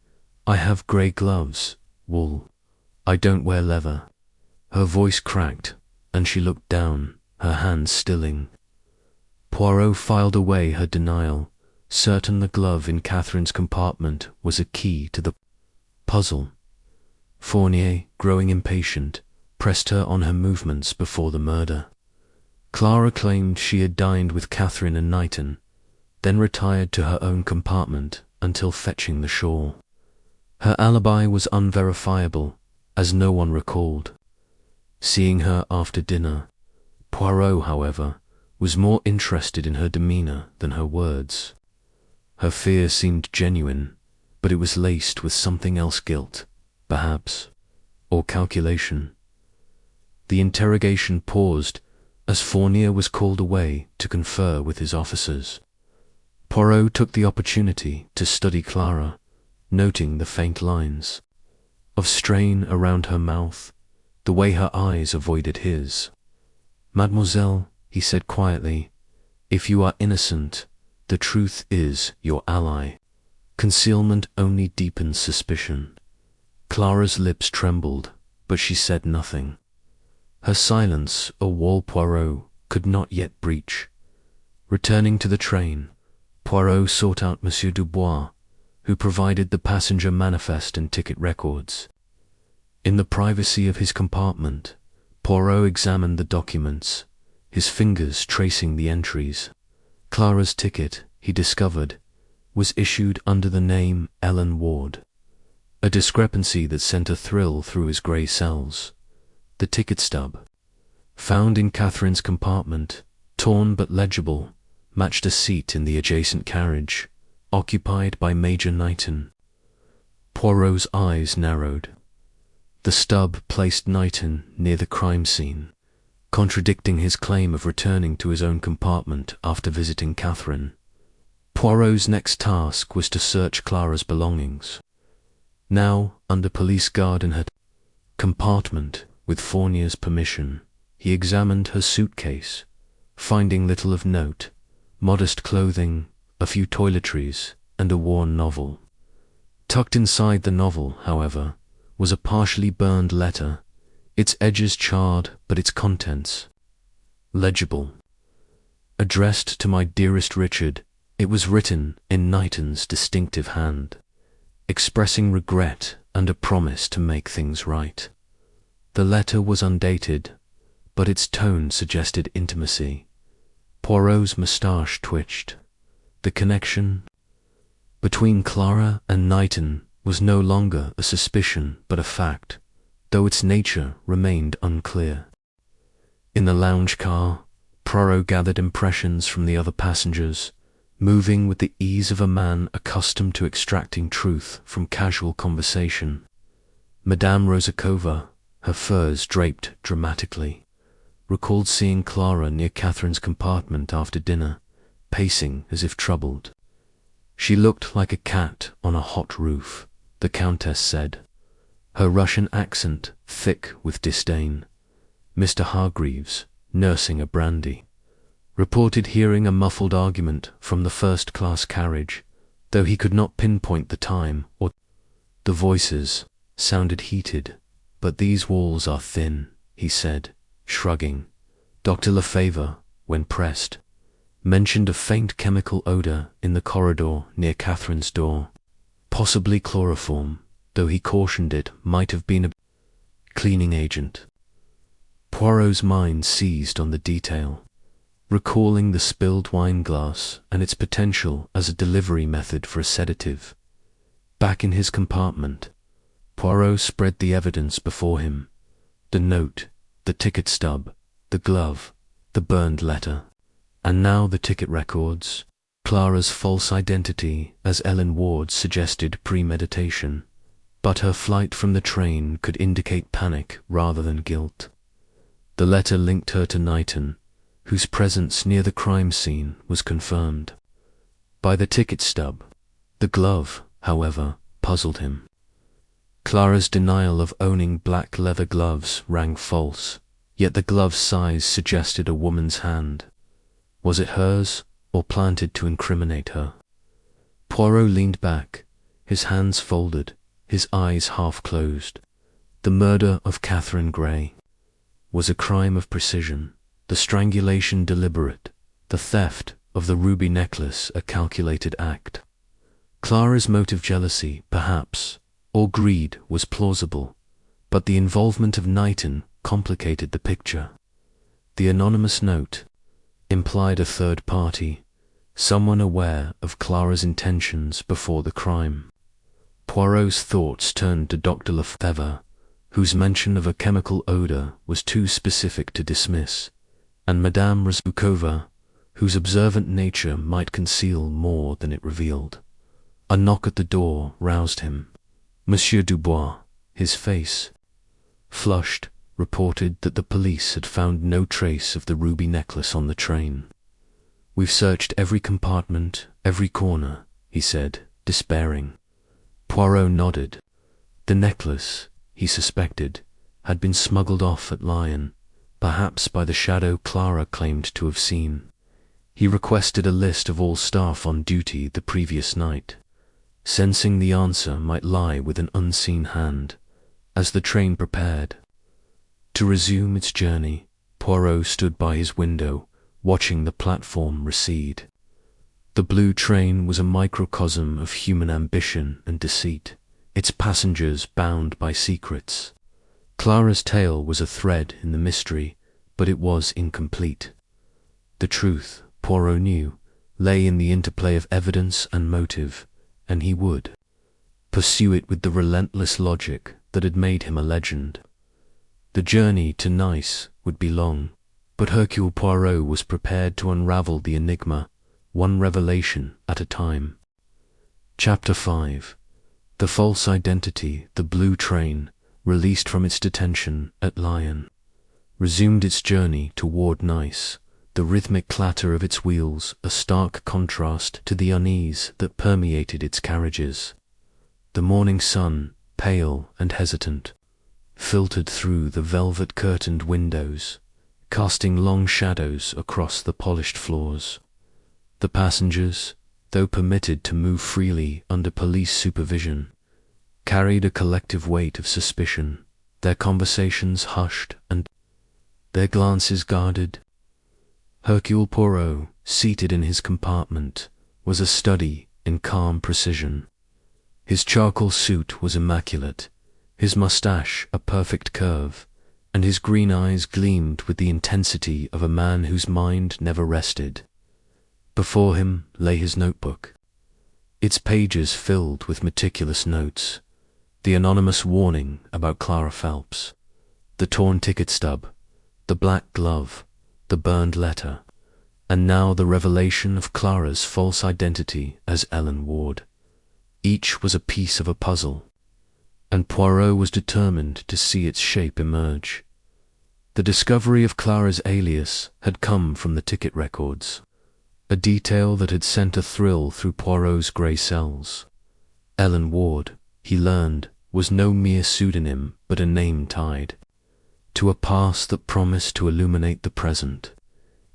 I have grey gloves, wool. I don't wear leather. Her voice cracked, and she looked down, her hands stilling. Poirot filed away her denial, certain the glove in Catherine's compartment was a key to the puzzle. Fournier, growing impatient, pressed her on her movements before the murder. Clara claimed she had dined with Catherine and Knighton, then retired to her own compartment until fetching the shawl. Her alibi was unverifiable, as no one recalled. Seeing her after dinner, Poirot, however, was more interested in her demeanour than her words. Her fear seemed genuine, but it was laced with something else, guilt, perhaps, or calculation. The interrogation paused as Fournier was called away to confer with his officers. Poirot took the opportunity to study Clara, noting the faint lines of strain around her mouth, the way her eyes avoided his. Mademoiselle, he said quietly, if you are innocent, the truth is your ally. Concealment only deepens suspicion. Clara's lips trembled, but she said nothing. Her silence a wall Poirot could not yet breach. Returning to the train, Poirot sought out Monsieur Dubois, who provided the passenger manifest and ticket records. In the privacy of his compartment, Poirot examined the documents, his fingers tracing the entries. Clara's ticket, he discovered, was issued under the name Ellen Ward, a discrepancy that sent a thrill through his grey cells. The ticket stub, found in Catherine's compartment, torn but legible, matched a seat in the adjacent carriage, occupied by Major Knighton. Poirot's eyes narrowed. The stub placed Knighton near the crime scene, contradicting his claim of returning to his own compartment after visiting Catherine. Poirot's next task was to search Clara's belongings. Now, under police guard in her compartment, with Fournier's permission, he examined her suitcase, finding little of note, modest clothing, a few toiletries, and a worn novel. Tucked inside the novel, however, was a partially burned letter, its edges charred but its contents legible. Addressed to my dearest Richard, it was written in Knighton's distinctive hand, expressing regret and a promise to make things right. The letter was undated, but its tone suggested intimacy. Poirot's moustache twitched. The connection between Clara and Knighton was no longer a suspicion but a fact. though its nature remained unclear. In the lounge car, Poirot gathered impressions from the other passengers, moving with the ease of a man accustomed to extracting truth from casual conversation. Madame Rozakova, her furs draped dramatically, recalled seeing Clara near Catherine's compartment after dinner, pacing as if troubled. She looked like a cat on a hot roof, the Countess said, her Russian accent thick with disdain. Mr. Hargreaves, nursing a brandy, reported hearing a muffled argument from the first-class carriage, though he could not pinpoint the time or the voices sounded heated. But these walls are thin, he said, shrugging. Dr. Lefebvre, when pressed, mentioned a faint chemical odor in the corridor near Catherine's door, possibly chloroform, though he cautioned it might have been a cleaning agent. Poirot's mind seized on the detail, recalling the spilled wine glass and its potential as a delivery method for a sedative. Back in his compartment, Poirot spread the evidence before him: the note, the ticket stub, the glove, the burned letter, and now the ticket records. Clara's false identity, as Ellen Ward suggested, premeditation, but her flight from the train could indicate panic rather than guilt. The letter linked her to Knighton, whose presence near the crime scene was confirmed by the ticket stub. The glove, however, puzzled him. Clara's denial of owning black leather gloves rang false, yet the glove's size suggested a woman's hand. Was it hers, or planted to incriminate her? Poirot leaned back, his hands folded, his eyes half closed. The murder of Catherine Grey was a crime of precision, the strangulation deliberate, the theft of the ruby necklace a calculated act. Clara's motive, jealousy, perhaps, or greed, was plausible, but the involvement of Knighton complicated the picture. The anonymous note implied a third party, someone aware of Clara's intentions before the crime. Poirot's thoughts turned to Dr. Lefebvre, whose mention of a chemical odor was too specific to dismiss, and Madame Rozakova, whose observant nature might conceal more than it revealed. A knock at the door roused him. Monsieur Dubois, his face flushed, reported that the police had found no trace of the ruby necklace on the train. "We've searched every compartment, every corner," he said, despairing. Poirot nodded. The necklace, he suspected, had been smuggled off at Lyon, perhaps by the shadow Clara claimed to have seen. He requested a list of all staff on duty the previous night, sensing the answer might lie with an unseen hand. As the train prepared to resume its journey, Poirot stood by his window, watching the platform recede. The blue train was a microcosm of human ambition and deceit, its passengers bound by secrets. Clara's tale was a thread in the mystery, but it was incomplete. The truth, Poirot knew, lay in the interplay of evidence and motive, and he would pursue it with the relentless logic that had made him a legend. The journey to Nice would be long, but Hercule Poirot was prepared to unravel the enigma, one revelation at a time. Chapter 5. The false identity, the blue train, released from its detention at Lyon, resumed its journey toward Nice, the rhythmic clatter of its wheels a stark contrast to the unease that permeated its carriages. The morning sun, pale and hesitant, filtered through the velvet-curtained windows, casting long shadows across the polished floors. The passengers, though permitted to move freely under police supervision, carried a collective weight of suspicion, their conversations hushed and their glances guarded. Hercule Poirot, seated in his compartment, was a study in calm precision. His charcoal suit was immaculate, his moustache a perfect curve, and his green eyes gleamed with the intensity of a man whose mind never rested. Before him lay his notebook, its pages filled with meticulous notes, The anonymous warning about Clara Phelps, the torn ticket stub, the black glove, the burned letter, and now the revelation of Clara's false identity as Ellen Ward. Each was a piece of a puzzle, and Poirot was determined to see its shape emerge. The discovery of Clara's alias had come from the ticket records, a detail that had sent a thrill through Poirot's grey cells. Ellen Ward, he learned, was no mere pseudonym but a name tied to a past that promised to illuminate the present.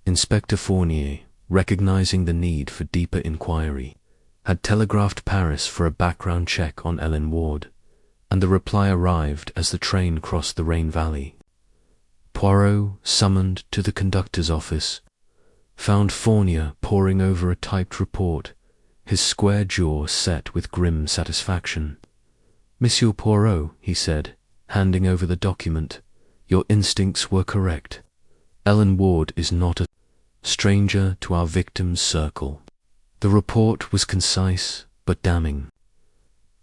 Inspector Fournier, recognizing the need for deeper inquiry, had telegraphed Paris for a background check on Ellen Ward, and the reply arrived as the train crossed the Rhine Valley. Poirot, summoned to the conductor's office, found Fournier poring over a typed report, his square jaw set with grim satisfaction. "Monsieur Poirot," he said, handing over the document, "your instincts were correct. Ellen Ward is not a stranger to our victim's circle." The report was concise but damning.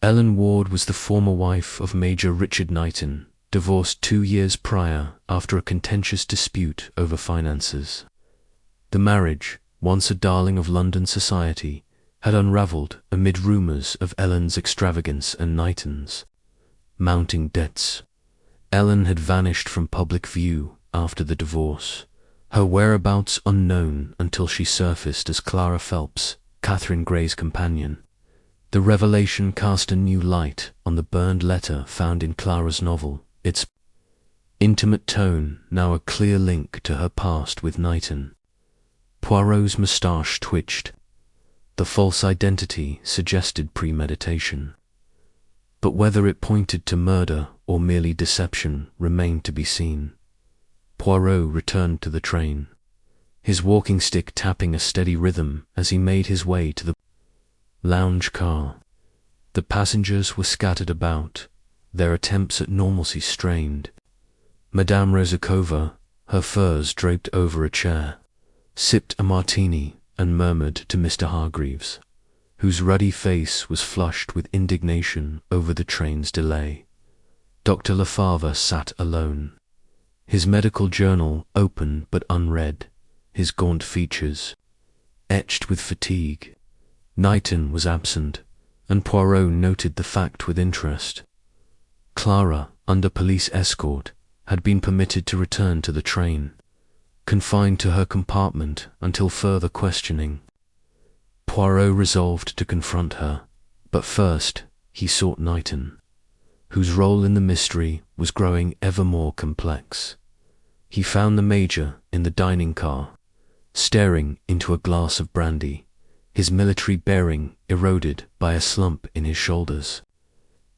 Ellen Ward was the former wife of Major Richard Knighton, divorced 2 years prior after a contentious dispute over finances. The marriage, once a darling of London society, had unravelled amid rumours of Ellen's extravagance and Knighton's mounting debts. Ellen had vanished from public view after the divorce, her whereabouts unknown until she surfaced as Clara Phelps, Catherine Gray's companion. The revelation cast a new light on the burned letter found in Clara's novel, its intimate tone now a clear link to her past with Knighton. Poirot's moustache twitched. The false identity suggested premeditation, but whether it pointed to murder or merely deception remained to be seen. Poirot returned to the train, his walking stick tapping a steady rhythm as he made his way to the lounge car. The passengers were scattered about, their attempts at normalcy strained. Madame Rozakova, her furs draped over a chair, sipped a martini and murmured to Mr. Hargreaves, whose ruddy face was flushed with indignation over the train's delay. Dr. Lefavre sat alone, his medical journal open but unread, his gaunt features etched with fatigue. Knighton was absent, and Poirot noted the fact with interest. Clara, under police escort, had been permitted to return to the train, confined to her compartment until further questioning. Poirot resolved to confront her, but first he sought Knighton, whose role in the mystery was growing ever more complex. He found the Major in the dining car, staring into a glass of brandy, his military bearing eroded by a slump in his shoulders.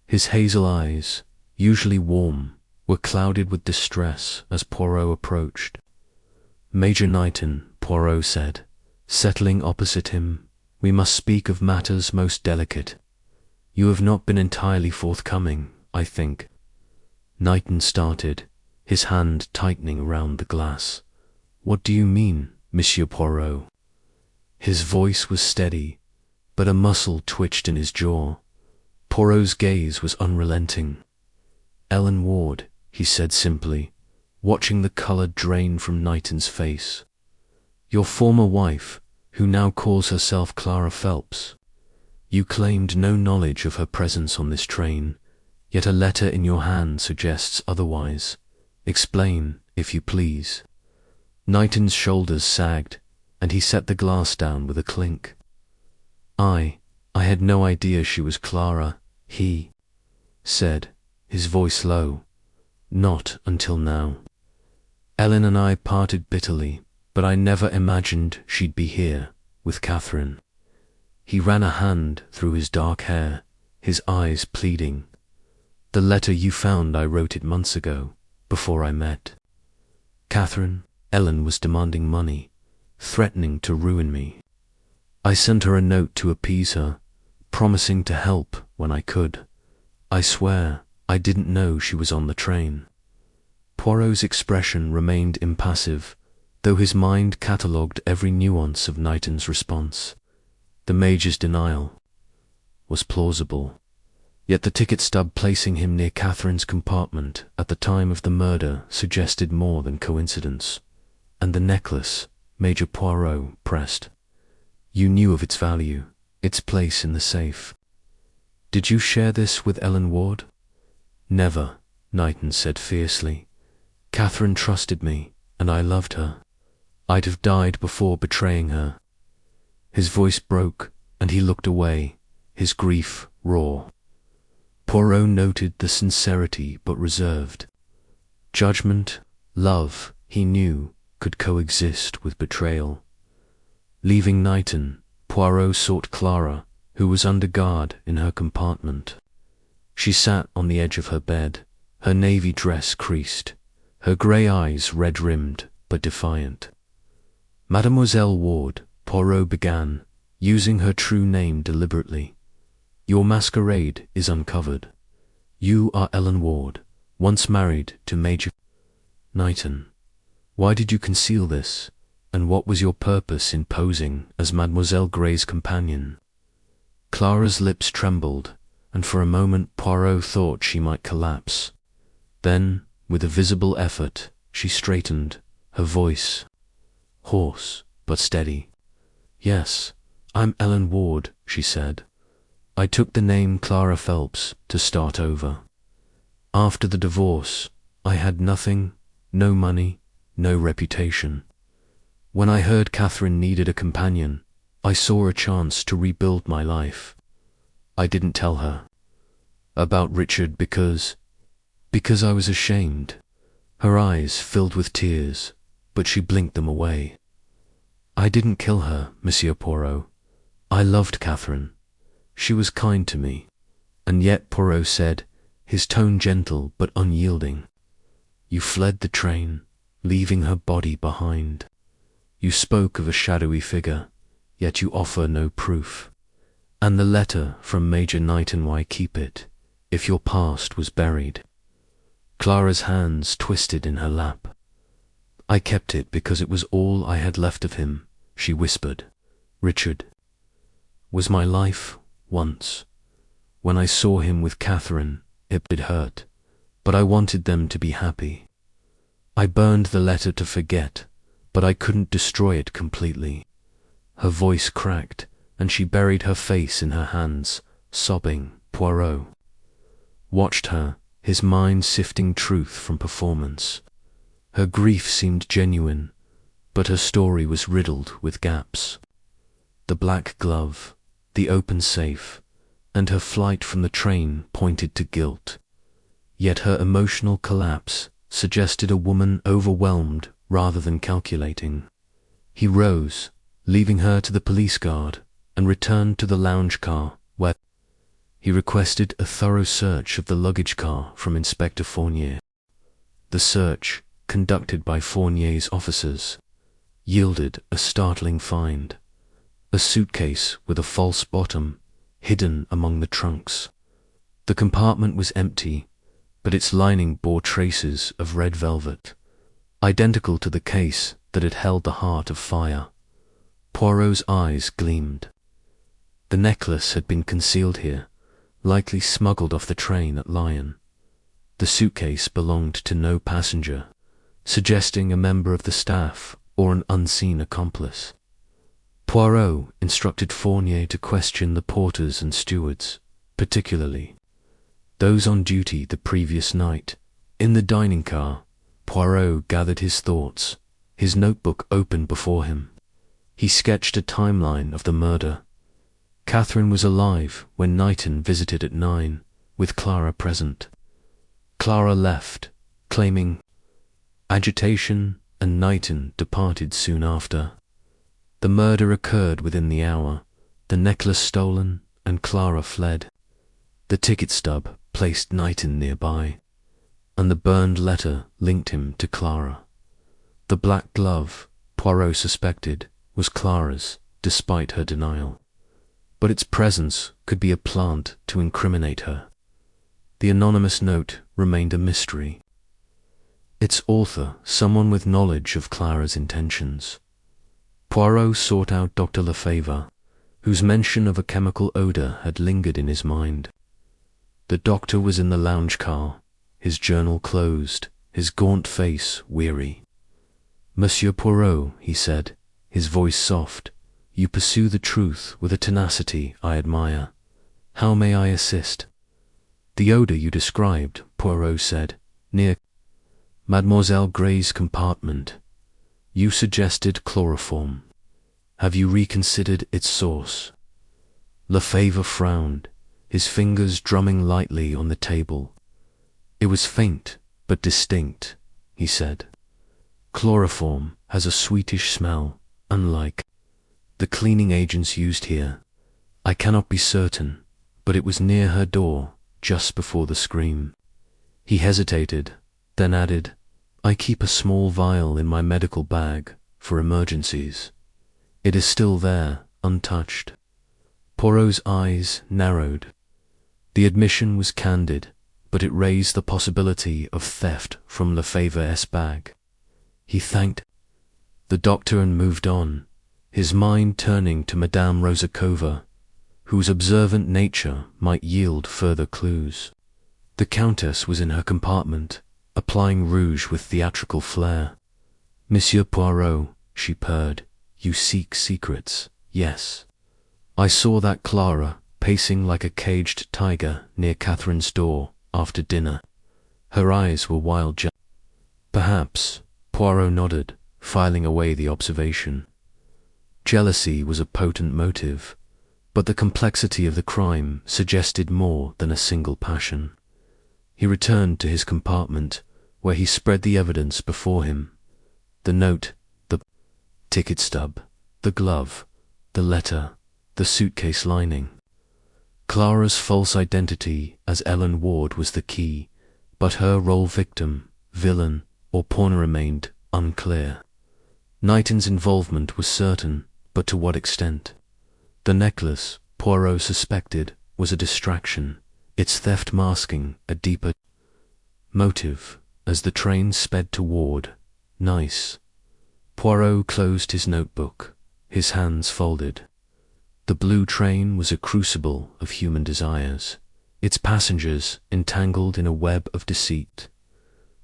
His hazel eyes, usually warm, were clouded with distress as Poirot approached. "Major Knighton," Poirot said, settling opposite him, "we must speak of matters most delicate. You have not been entirely forthcoming, I think." Knighton started, his hand tightening around the glass. "What do you mean, Monsieur Poirot?" His voice was steady, but a muscle twitched in his jaw. Poirot's gaze was unrelenting. "Ellen Ward," he said simply, watching the colour drain from Knighton's face. "Your former wife, who now calls herself Clara Phelps. You claimed no knowledge of her presence on this train, yet a letter in your hand suggests otherwise. Explain, if you please." Knighton's shoulders sagged, and he set the glass down with a clink. I had no idea she was Clara," he said, his voice low. "Not until now. Ellen and I parted bitterly, but I never imagined she'd be here, with Catherine." He ran a hand through his dark hair, his eyes pleading. "The letter you found, I wrote it months ago, before I met Catherine. Ellen was demanding money, threatening to ruin me. I sent her a note to appease her, promising to help when I could. I swear I didn't know she was on the train." Poirot's expression remained impassive, though his mind catalogued every nuance of Knighton's response. The Major's denial was plausible. Yet the ticket stub placing him near Catherine's compartment at the time of the murder suggested more than coincidence. And the necklace, Major Poirot pressed. You knew of its value, its place in the safe. Did you share this with Ellen Ward? Never, Knighton said fiercely. Catherine trusted me, and I loved her. I'd have died before betraying her. His voice broke, and he looked away, his grief raw. Poirot noted the sincerity but reserved. Judgment, love, he knew, could coexist with betrayal. Leaving Knighton, Poirot sought Clara, who was under guard in her compartment. She sat on the edge of her bed, her navy dress creased, her grey eyes red-rimmed but defiant. Mademoiselle Ward, Poirot began, using her true name deliberately. Your masquerade is uncovered. You are Ellen Ward, once married to Major Knighton. Why did you conceal this, and what was your purpose in posing as Mademoiselle Grey's companion? Clara's lips trembled, and for a moment Poirot thought she might collapse. Then, with a visible effort, she straightened, her voice hoarse but steady. Yes, I'm Ellen Ward, she said. I took the name Clara Phelps to start over. After the divorce, I had nothing, no money, no reputation. When I heard Catherine needed a companion, I saw a chance to rebuild my life. I didn't tell her about Richard because I was ashamed. Her eyes filled with tears, but she blinked them away. I didn't kill her, Monsieur Poirot. I loved Catherine. She was kind to me. And yet, Poirot said, his tone gentle but unyielding, you fled the train, leaving her body behind. You spoke of a shadowy figure, yet you offer no proof. And the letter from Major Knighton, why keep it, if your past was buried? Clara's hands twisted in her lap. I kept it because it was all I had left of him, she whispered. Richard was my life once. When I saw him with Catherine, it hurt, but I wanted them to be happy. I burned the letter to forget, but I couldn't destroy it completely. Her voice cracked, and she buried her face in her hands, sobbing. Poirot watched her, his mind sifting truth from performance. Her grief seemed genuine, but her story was riddled with gaps. The black glove, the open safe, and her flight from the train pointed to guilt. Yet her emotional collapse suggested a woman overwhelmed rather than calculating. He rose, leaving her to the police guard, and returned to the lounge car, where he requested a thorough search of the luggage car from Inspector Fournier. The search, conducted by Fournier's officers, yielded a startling find: a suitcase with a false bottom, hidden among the trunks. The compartment was empty, but its lining bore traces of red velvet, identical to the case that had held the heart of fire. Poirot's eyes gleamed. The necklace had been concealed here, likely smuggled off the train at Lyon. The suitcase belonged to no passenger, suggesting a member of the staff or an unseen accomplice. Poirot instructed Fournier to question the porters and stewards, particularly those on duty the previous night. In the dining car, Poirot gathered his thoughts, his notebook open before him. He sketched a timeline of the murder. Catherine was alive when Knighton visited at 9, with Clara present. Clara left, claiming agitation, and Knighton departed soon after. The murder occurred within the hour, the necklace stolen, and Clara fled. The ticket stub placed Knighton nearby, and the burned letter linked him to Clara. The black glove, Poirot suspected, was Clara's, despite her denial. But its presence could be a plant to incriminate her. The anonymous note remained a mystery. Its author, someone with knowledge of Clara's intentions. Poirot sought out Dr. Lefebvre, whose mention of a chemical odour had lingered in his mind. The doctor was in the lounge car, his journal closed, his gaunt face weary. "Monsieur Poirot," he said, his voice soft, "you pursue the truth with a tenacity I admire. How may I assist?" "The odour you described," Poirot said, "near Mademoiselle Gray's compartment. You suggested chloroform. Have you reconsidered its source?" Lefebvre frowned, his fingers drumming lightly on the table. "It was faint, but distinct," he said. "Chloroform has a sweetish smell, unlike the cleaning agents used here. I cannot be certain, but it was near her door, just before the scream." He hesitated, then added, "I keep a small vial in my medical bag for emergencies. It is still there, untouched." Poirot's eyes narrowed. The admission was candid, but it raised the possibility of theft from Lefebvre's bag. He thanked the doctor and moved on, his mind turning to Madame Rozakova, whose observant nature might yield further clues. The Countess was in her compartment, applying rouge with theatrical flair. "Monsieur Poirot," she purred, "you seek secrets, yes. I saw that Clara pacing like a caged tiger near Catherine's door after dinner. Her eyes were wild Perhaps," Poirot nodded, filing away the observation. Jealousy was a potent motive, but the complexity of the crime suggested more than a single passion. He returned to his compartment, where he spread the evidence before him. The note, the ticket stub, the glove, the letter, the suitcase lining. Clara's false identity as Ellen Ward was the key, but her role victim, villain, or pawn remained unclear. Knighton's involvement was certain, but to what extent? The necklace, Poirot suspected, was a distraction, its theft masking a deeper motive. As the train sped toward Nice, Poirot closed his notebook, his hands folded. The blue train was a crucible of human desires, its passengers entangled in a web of deceit.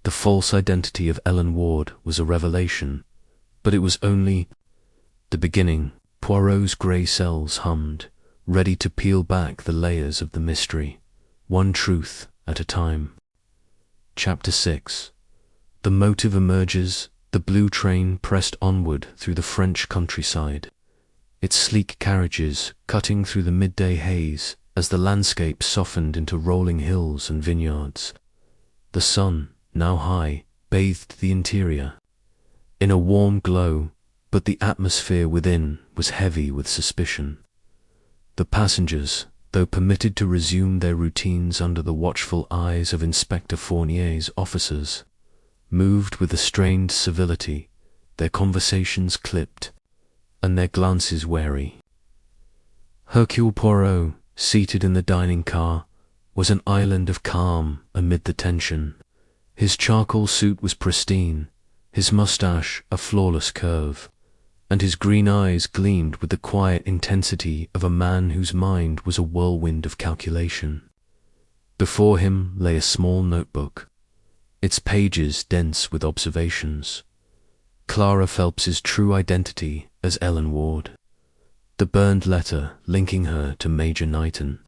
The false identity of Ellen Ward was a revelation, but it was only the beginning. Poirot's grey cells hummed, ready to peel back the layers of the mystery, one truth at a time. Chapter 6. The motive emerges. The blue train pressed onward through the French countryside, its sleek carriages cutting through the midday haze as the landscape softened into rolling hills and vineyards. The sun, now high, bathed the interior in a warm glow, but the atmosphere within was heavy with suspicion. The passengers, though permitted to resume their routines under the watchful eyes of Inspector Fournier's officers, moved with a strained civility, their conversations clipped, and their glances wary. Hercule Poirot, seated in the dining car, was an island of calm amid the tension. His charcoal suit was pristine, his moustache a flawless curve, and his green eyes gleamed with the quiet intensity of a man whose mind was a whirlwind of calculation. Before him lay a small notebook, its pages dense with observations. Clara Phelps's true identity as Ellen Ward, the burned letter linking her to Major Knighton,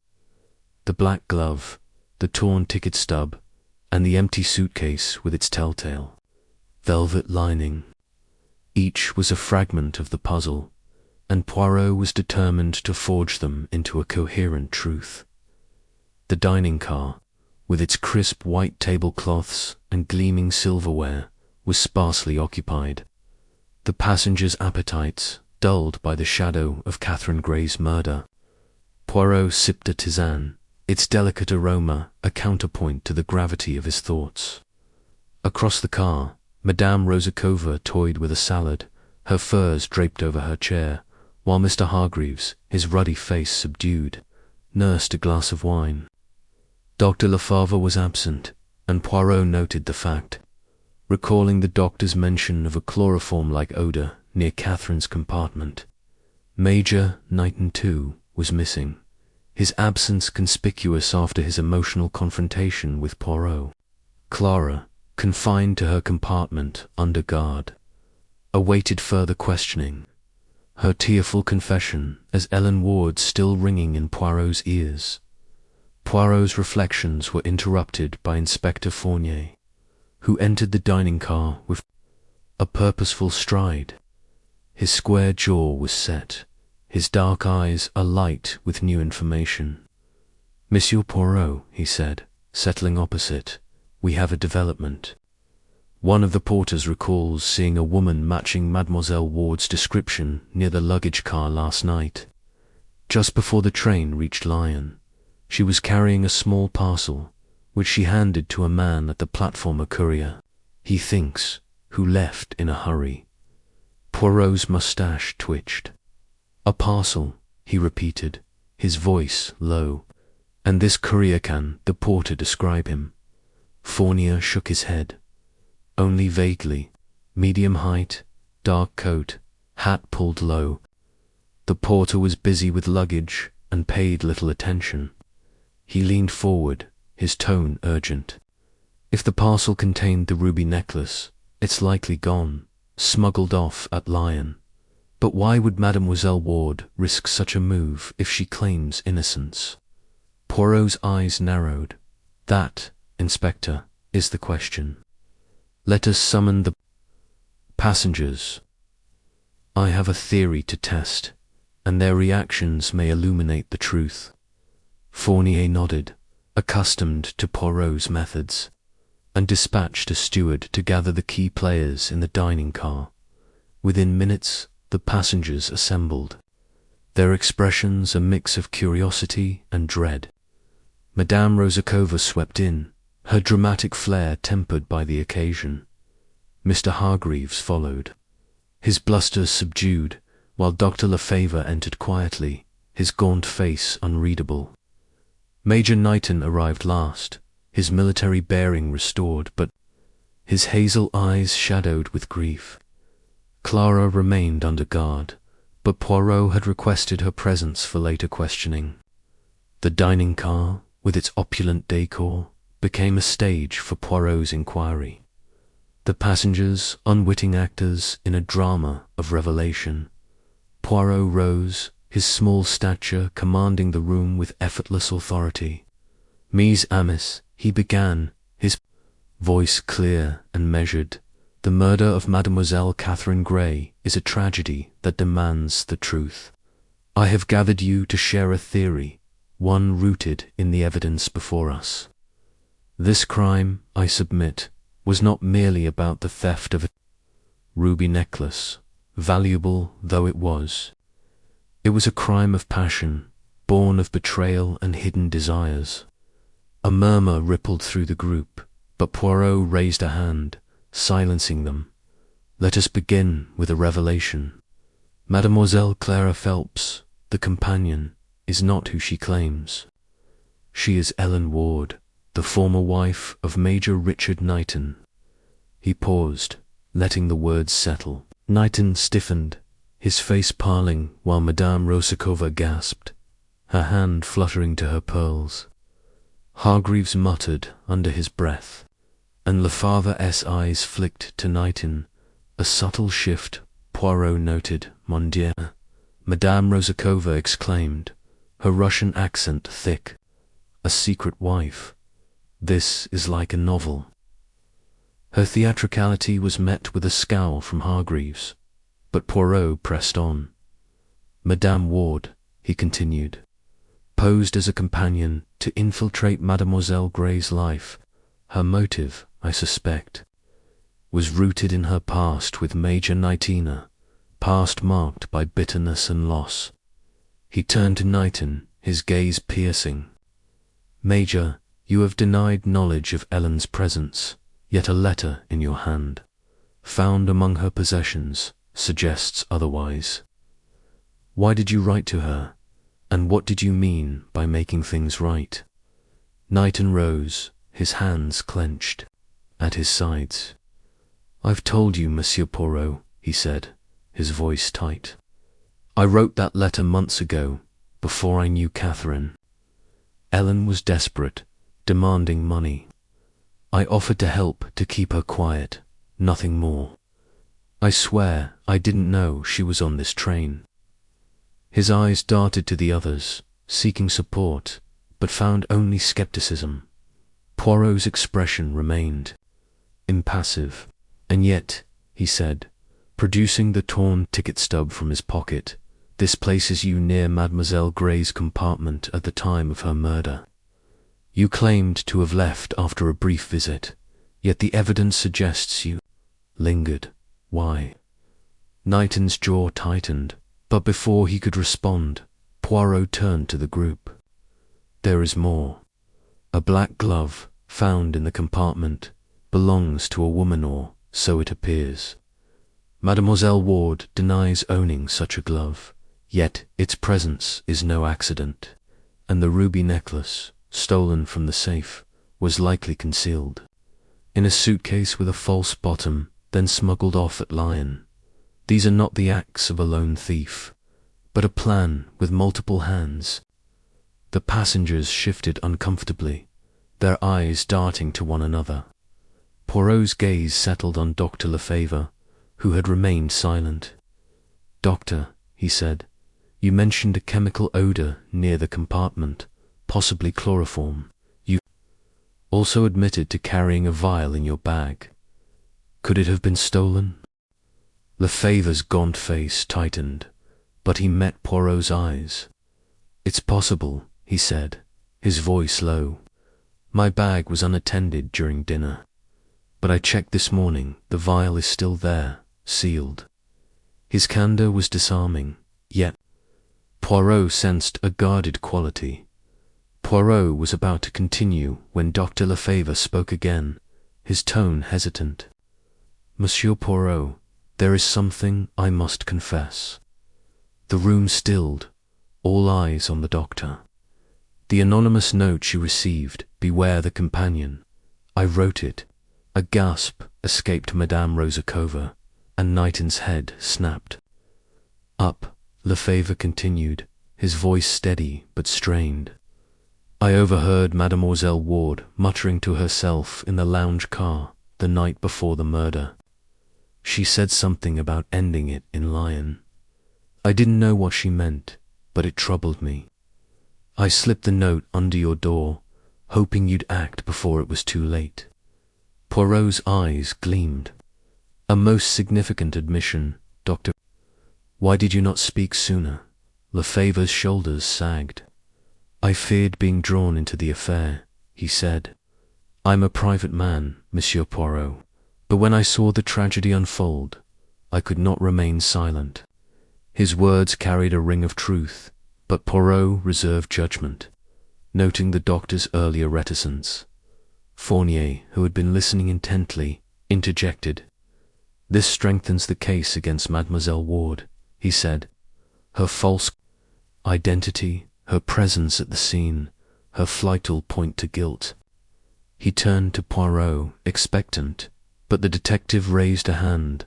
the black glove, the torn ticket stub, and the empty suitcase with its telltale velvet lining. Each was a fragment of the puzzle, and Poirot was determined to forge them into a coherent truth. The dining car, with its crisp white tablecloths and gleaming silverware, was sparsely occupied. The passengers' appetites dulled by the shadow of Catherine Gray's murder. Poirot sipped a tisane, its delicate aroma a counterpoint to the gravity of his thoughts. Across the car, Madame Rozakova toyed with a salad, her furs draped over her chair, while Mr. Hargreaves, his ruddy face subdued, nursed a glass of wine. Dr. Lefebvre was absent, and Poirot noted the fact, recalling the doctor's mention of a chloroform-like odour near Catherine's compartment. Major Knighton, too, was missing, his absence conspicuous after his emotional confrontation with Poirot. Clara, confined to her compartment under guard, awaited further questioning, her tearful confession as Ellen Ward still ringing in Poirot's ears. Poirot's reflections were interrupted by Inspector Fournier, who entered the dining car with a purposeful stride. His square jaw was set, his dark eyes alight with new information. "Monsieur Poirot," he said, settling opposite, "we have a development. One of the porters recalls seeing a woman matching Mademoiselle Ward's description near the luggage car last night. Just before the train reached Lyon, she was carrying a small parcel, which she handed to a man at the platform, a courier, he thinks, who left in a hurry." Poirot's moustache twitched. "A parcel," he repeated, his voice low. "And this courier can the porter describe him?" Fournier shook his head. "Only vaguely. Medium height, dark coat, hat pulled low. The porter was busy with luggage and paid little attention." He leaned forward, his tone urgent. "If the parcel contained the ruby necklace, it's likely gone, smuggled off at Lyon. But why would Mademoiselle Ward risk such a move if she claims innocence?" Poirot's eyes narrowed. "That, Inspector, is the question. Let us summon the passengers. I have a theory to test, and their reactions may illuminate the truth." Fournier nodded, accustomed to Poirot's methods, and dispatched a steward to gather the key players in the dining car. Within minutes, the passengers assembled, their expressions a mix of curiosity and dread. Madame Rozakova swept in, her dramatic flair tempered by the occasion. Mr. Hargreaves followed, his bluster subdued, while Dr. Lefevre entered quietly, his gaunt face unreadable. Major Knighton arrived last, his military bearing restored, but his hazel eyes shadowed with grief. Clara remained under guard, but Poirot had requested her presence for later questioning. The dining car, with its opulent decor, became a stage for Poirot's inquiry. The passengers, unwitting actors in a drama of revelation. Poirot rose, his small stature commanding the room with effortless authority. "Mes amis," he began, his voice clear and measured, "the murder of Mademoiselle Catherine Grey is a tragedy that demands the truth. I have gathered you to share a theory, one rooted in the evidence before us. This crime, I submit, was not merely about the theft of a ruby necklace, valuable though it was. It was a crime of passion, born of betrayal and hidden desires." A murmur rippled through the group, but Poirot raised a hand, silencing them. "Let us begin with a revelation. Mademoiselle Clara Phelps, the companion, is not who she claims. She is Ellen Ward, the former wife of Major Richard Knighton." He paused, letting the words settle. Knighton stiffened, his face paling, while Madame Rozakova gasped, her hand fluttering to her pearls. Hargreaves muttered under his breath, and Lefevre's eyes flicked to Knighton, a subtle shift. Poirot noted. "Mon Dieu!" Madame Rozakova exclaimed, her Russian accent thick. "A secret wife. This is like a novel." Her theatricality was met with a scowl from Hargreaves, but Poirot pressed on. "Madame Ward," he continued, "posed as a companion to infiltrate Mademoiselle Grey's life. Her motive, I suspect, was rooted in her past with Major Knighton, past marked by bitterness and loss." He turned to Knighton, his gaze piercing. "Major, you have denied knowledge of Ellen's presence, yet a letter in your hand, found among her possessions, suggests otherwise. Why did you write to her, and what did you mean by making things right?" Knighton rose, his hands clenched, at his sides. "I've told you, Monsieur Poirot," he said, his voice tight. "I wrote that letter months ago, before I knew Catherine. Ellen was desperate, demanding money. I offered to help to keep her quiet, nothing more. I swear I didn't know she was on this train. His eyes darted to the others, seeking support, but found only skepticism. Poirot's expression remained impassive. And yet, he said, producing the torn ticket stub from his pocket, this places you near Mademoiselle Gray's compartment at the time of her murder. You claimed to have left after a brief visit, yet the evidence suggests you lingered. Why? Knighton's jaw tightened, but before he could respond, Poirot turned to the group. There is more. A black glove, found in the compartment, belongs to a woman, or so it appears. Mademoiselle Ward denies owning such a glove, yet its presence is no accident, and the ruby necklace, stolen from the safe, was likely concealed in a suitcase with a false bottom, then smuggled off at Lyon. These are not the acts of a lone thief, but a plan with multiple hands. The passengers shifted uncomfortably, their eyes darting to one another. Poirot's gaze settled on Dr. Lefebvre, who had remained silent. "Doctor," he said, "you mentioned a chemical odor near the compartment, possibly chloroform. You also admitted to carrying a vial in your bag. Could it have been stolen?" Lefebvre's gaunt face tightened, but he met Poirot's eyes. "It's possible," he said, his voice low. "My bag was unattended during dinner. But I checked this morning, the vial is still there, sealed." His candor was disarming, yet Poirot sensed a guarded quality. Poirot was about to continue when Dr. Lefebvre spoke again, his tone hesitant. "Monsieur Poirot, there is something I must confess." The room stilled, all eyes on the doctor. "The anonymous note you received, beware the companion. I wrote it." A gasp escaped Madame Rosakova, and Knighton's head snapped. "Up," Lefebvre continued, his voice steady but strained. "I overheard Mademoiselle Ward muttering to herself in the lounge car the night before the murder. She said something about ending it in Lyon. I didn't know what she meant, but it troubled me. I slipped the note under your door, hoping you'd act before it was too late." Poirot's eyes gleamed. "A most significant admission, Doctor. Why did you not speak sooner?" Lefebvre's shoulders sagged. "I feared being drawn into the affair," he said. "I'm a private man, Monsieur Poirot, but when I saw the tragedy unfold, I could not remain silent." His words carried a ring of truth, but Poirot reserved judgment, noting the doctor's earlier reticence. Fournier, who had been listening intently, interjected. "This strengthens the case against Mademoiselle Ward," he said. "Her false identity, her presence at the scene, her flight all point to guilt." He turned to Poirot, expectant, but the detective raised a hand.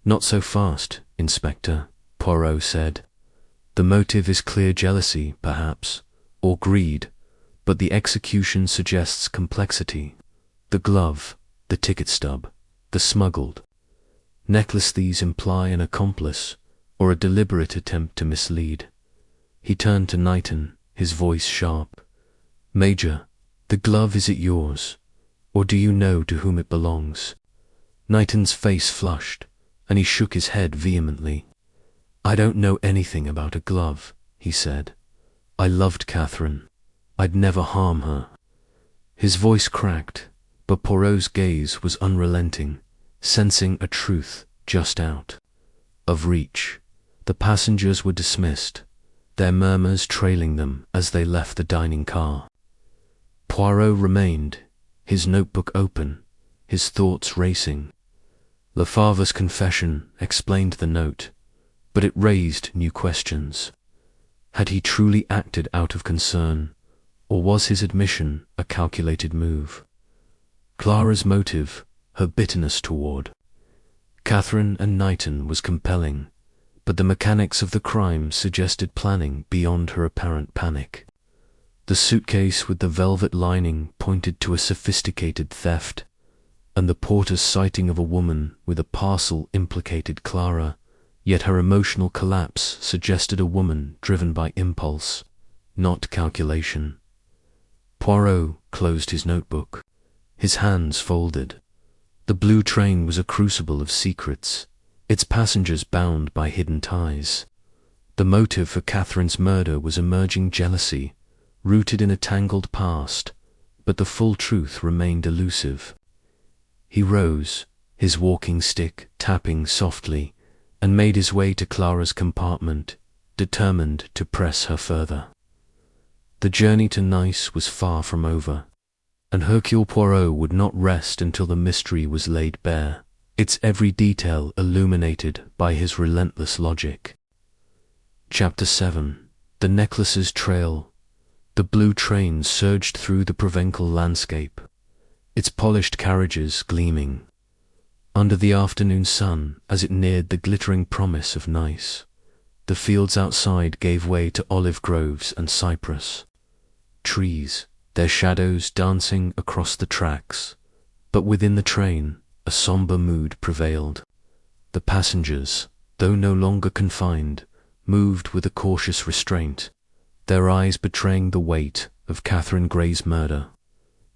"Not so fast, Inspector," Poirot said. "The motive is clear jealousy, perhaps, or greed, but the execution suggests complexity. The glove, the ticket stub, the smuggled necklace, these imply an accomplice or a deliberate attempt to mislead." He turned to Knighton, his voice sharp. "Major, the glove, is it yours, or do you know to whom it belongs?" Knighton's face flushed, and he shook his head vehemently. "I don't know anything about a glove," he said. "I loved Catherine. I'd never harm her." His voice cracked, but Poirot's gaze was unrelenting, sensing a truth just out of reach. The passengers were dismissed, their murmurs trailing them as they left the dining car. Poirot remained, his notebook open, his thoughts racing. Lefebvre's confession explained the note, but it raised new questions. Had he truly acted out of concern, or was his admission a calculated move? Clara's motive, her bitterness toward Catherine and Knighton, was compelling, but the mechanics of the crime suggested planning beyond her apparent panic. The suitcase with the velvet lining pointed to a sophisticated theft, and the porter's sighting of a woman with a parcel implicated Clara, yet her emotional collapse suggested a woman driven by impulse, not calculation. Poirot closed his notebook, his hands folded. The blue train was a crucible of secrets, its passengers bound by hidden ties. The motive for Catherine's murder was emerging jealousy, rooted in a tangled past, but the full truth remained elusive. He rose, his walking stick tapping softly, and made his way to Clara's compartment, determined to press her further. The journey to Nice was far from over, and Hercule Poirot would not rest until the mystery was laid bare, its every detail illuminated by his relentless logic. Chapter 7. The Necklace's Trail. The blue train surged through the Provencal landscape, its polished carriages gleaming. Under the afternoon sun, as it neared the glittering promise of Nice, the fields outside gave way to olive groves and cypress trees, their shadows dancing across the tracks. But within the train, a sombre mood prevailed. The passengers, though no longer confined, moved with a cautious restraint, their eyes betraying the weight of Catherine Grey's murder.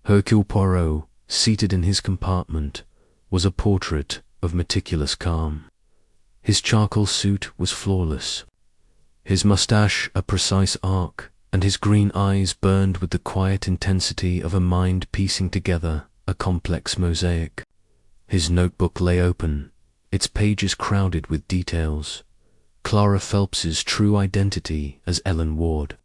Hercule Poirot, seated in his compartment, was a portrait of meticulous calm. His charcoal suit was flawless, his moustache a precise arc, and his green eyes burned with the quiet intensity of a mind piecing together a complex mosaic. His notebook lay open, its pages crowded with details. Clara Phelps's true identity as Ellen Ward,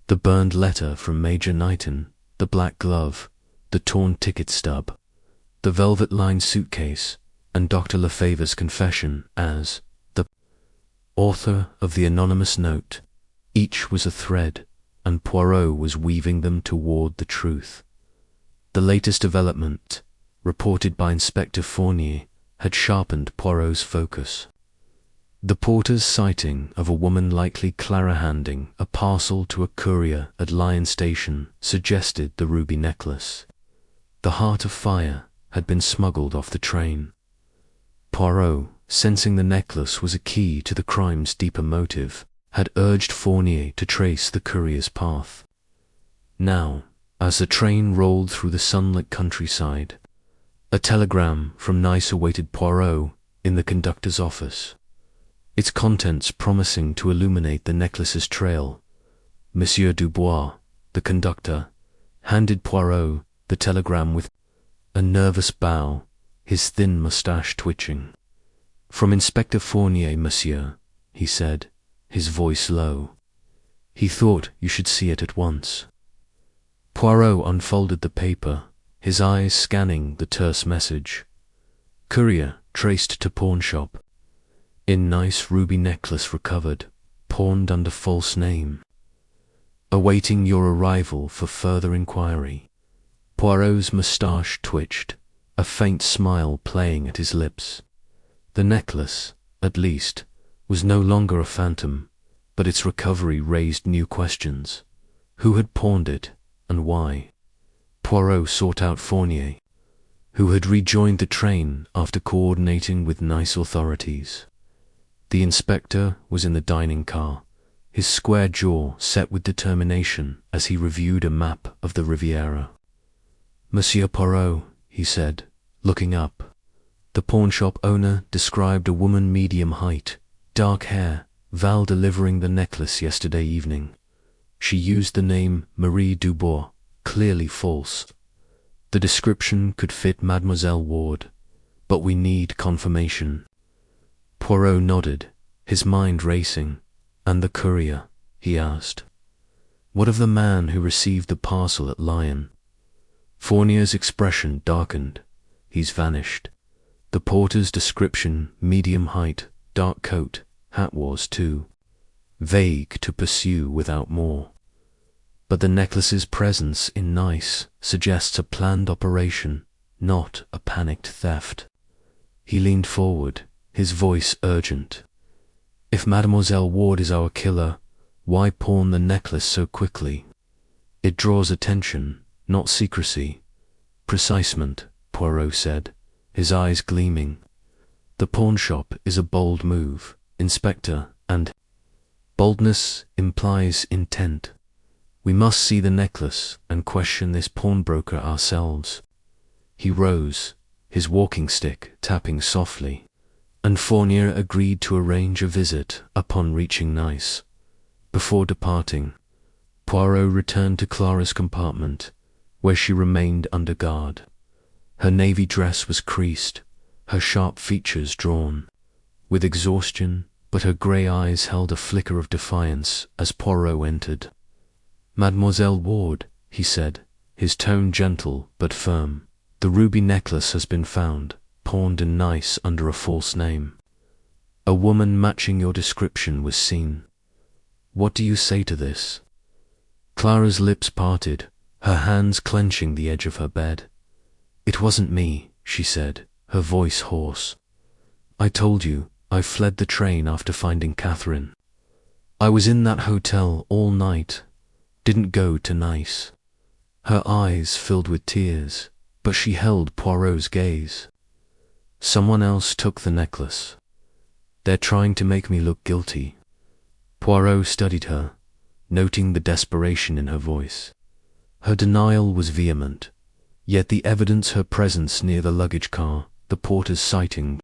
the burned letter from Major Knighton, the black glove, the torn ticket stub, the velvet-lined suitcase, and Dr. Lefever's confession as the author of the anonymous note. Each was a thread, and Poirot was weaving them toward the truth. The latest development, reported by Inspector Fournier, had sharpened Poirot's focus. The porter's sighting of a woman likely Clara handing a parcel to a courier at Lyon Station suggested the ruby necklace. The Heart of Fire had been smuggled off the train. Poirot, sensing the necklace was a key to the crime's deeper motive, had urged Fournier to trace the courier's path. Now, as the train rolled through the sunlit countryside, a telegram from Nice awaited Poirot in the conductor's office, its contents promising to illuminate the necklace's trail. Monsieur Dubois, the conductor, handed Poirot the telegram with a nervous bow, his thin moustache twitching. "From Inspector Fournier, monsieur," he said, his voice low. "He thought you should see it at once." Poirot unfolded the paper, his eyes scanning the terse message. "Courier traced to pawn shop. In Nice, ruby necklace recovered, pawned under false name. Awaiting your arrival for further inquiry." Poirot's moustache twitched, a faint smile playing at his lips. The necklace, at least, was no longer a phantom, but its recovery raised new questions. Who had pawned it, and why? Poirot sought out Fournier, who had rejoined the train after coordinating with Nice authorities. The inspector was in the dining car, his square jaw set with determination as he reviewed a map of the Riviera. "Monsieur Poirot," he said, looking up. The pawnshop owner described a woman medium height, dark hair, Val delivering the necklace yesterday evening. She used the name Marie Dubois, clearly false. The description could fit Mademoiselle Ward, but we need confirmation. Poirot nodded, his mind racing. "And the courier?" he asked. "What of the man who received the parcel at Lyon?" Fournier's expression darkened. "He's vanished. The porter's description, medium height, dark coat, hat was too vague to pursue without more. But the necklace's presence in Nice suggests a planned operation, not a panicked theft." He leaned forward, his voice urgent. "If Mademoiselle Ward is our killer, why pawn the necklace so quickly?" It draws attention, not secrecy. Precisement, Poirot said, his eyes gleaming. The pawnshop is a bold move, Inspector, and boldness implies intent. We must see the necklace and question this pawnbroker ourselves. He rose, his walking stick tapping softly, and Fournier agreed to arrange a visit upon reaching Nice. Before departing, Poirot returned to Clara's compartment, where she remained under guard. Her navy dress was creased, her sharp features drawn, with exhaustion, but her grey eyes held a flicker of defiance as Poirot entered. "Mademoiselle Ward," he said, his tone gentle but firm, "the ruby necklace has been found, pawned in Nice under a false name. A woman matching your description was seen. What do you say to this?" Clara's lips parted, her hands clenching the edge of her bed. "It wasn't me," she said, her voice hoarse. "I told you, I fled the train after finding Catherine. I was in that hotel all night, didn't go to Nice." Her eyes filled with tears, but she held Poirot's gaze. "Someone else took the necklace. They're trying to make me look guilty." Poirot studied her, noting the desperation in her voice. Her denial was vehement, yet the evidence her presence near the luggage car, the porter's sighting.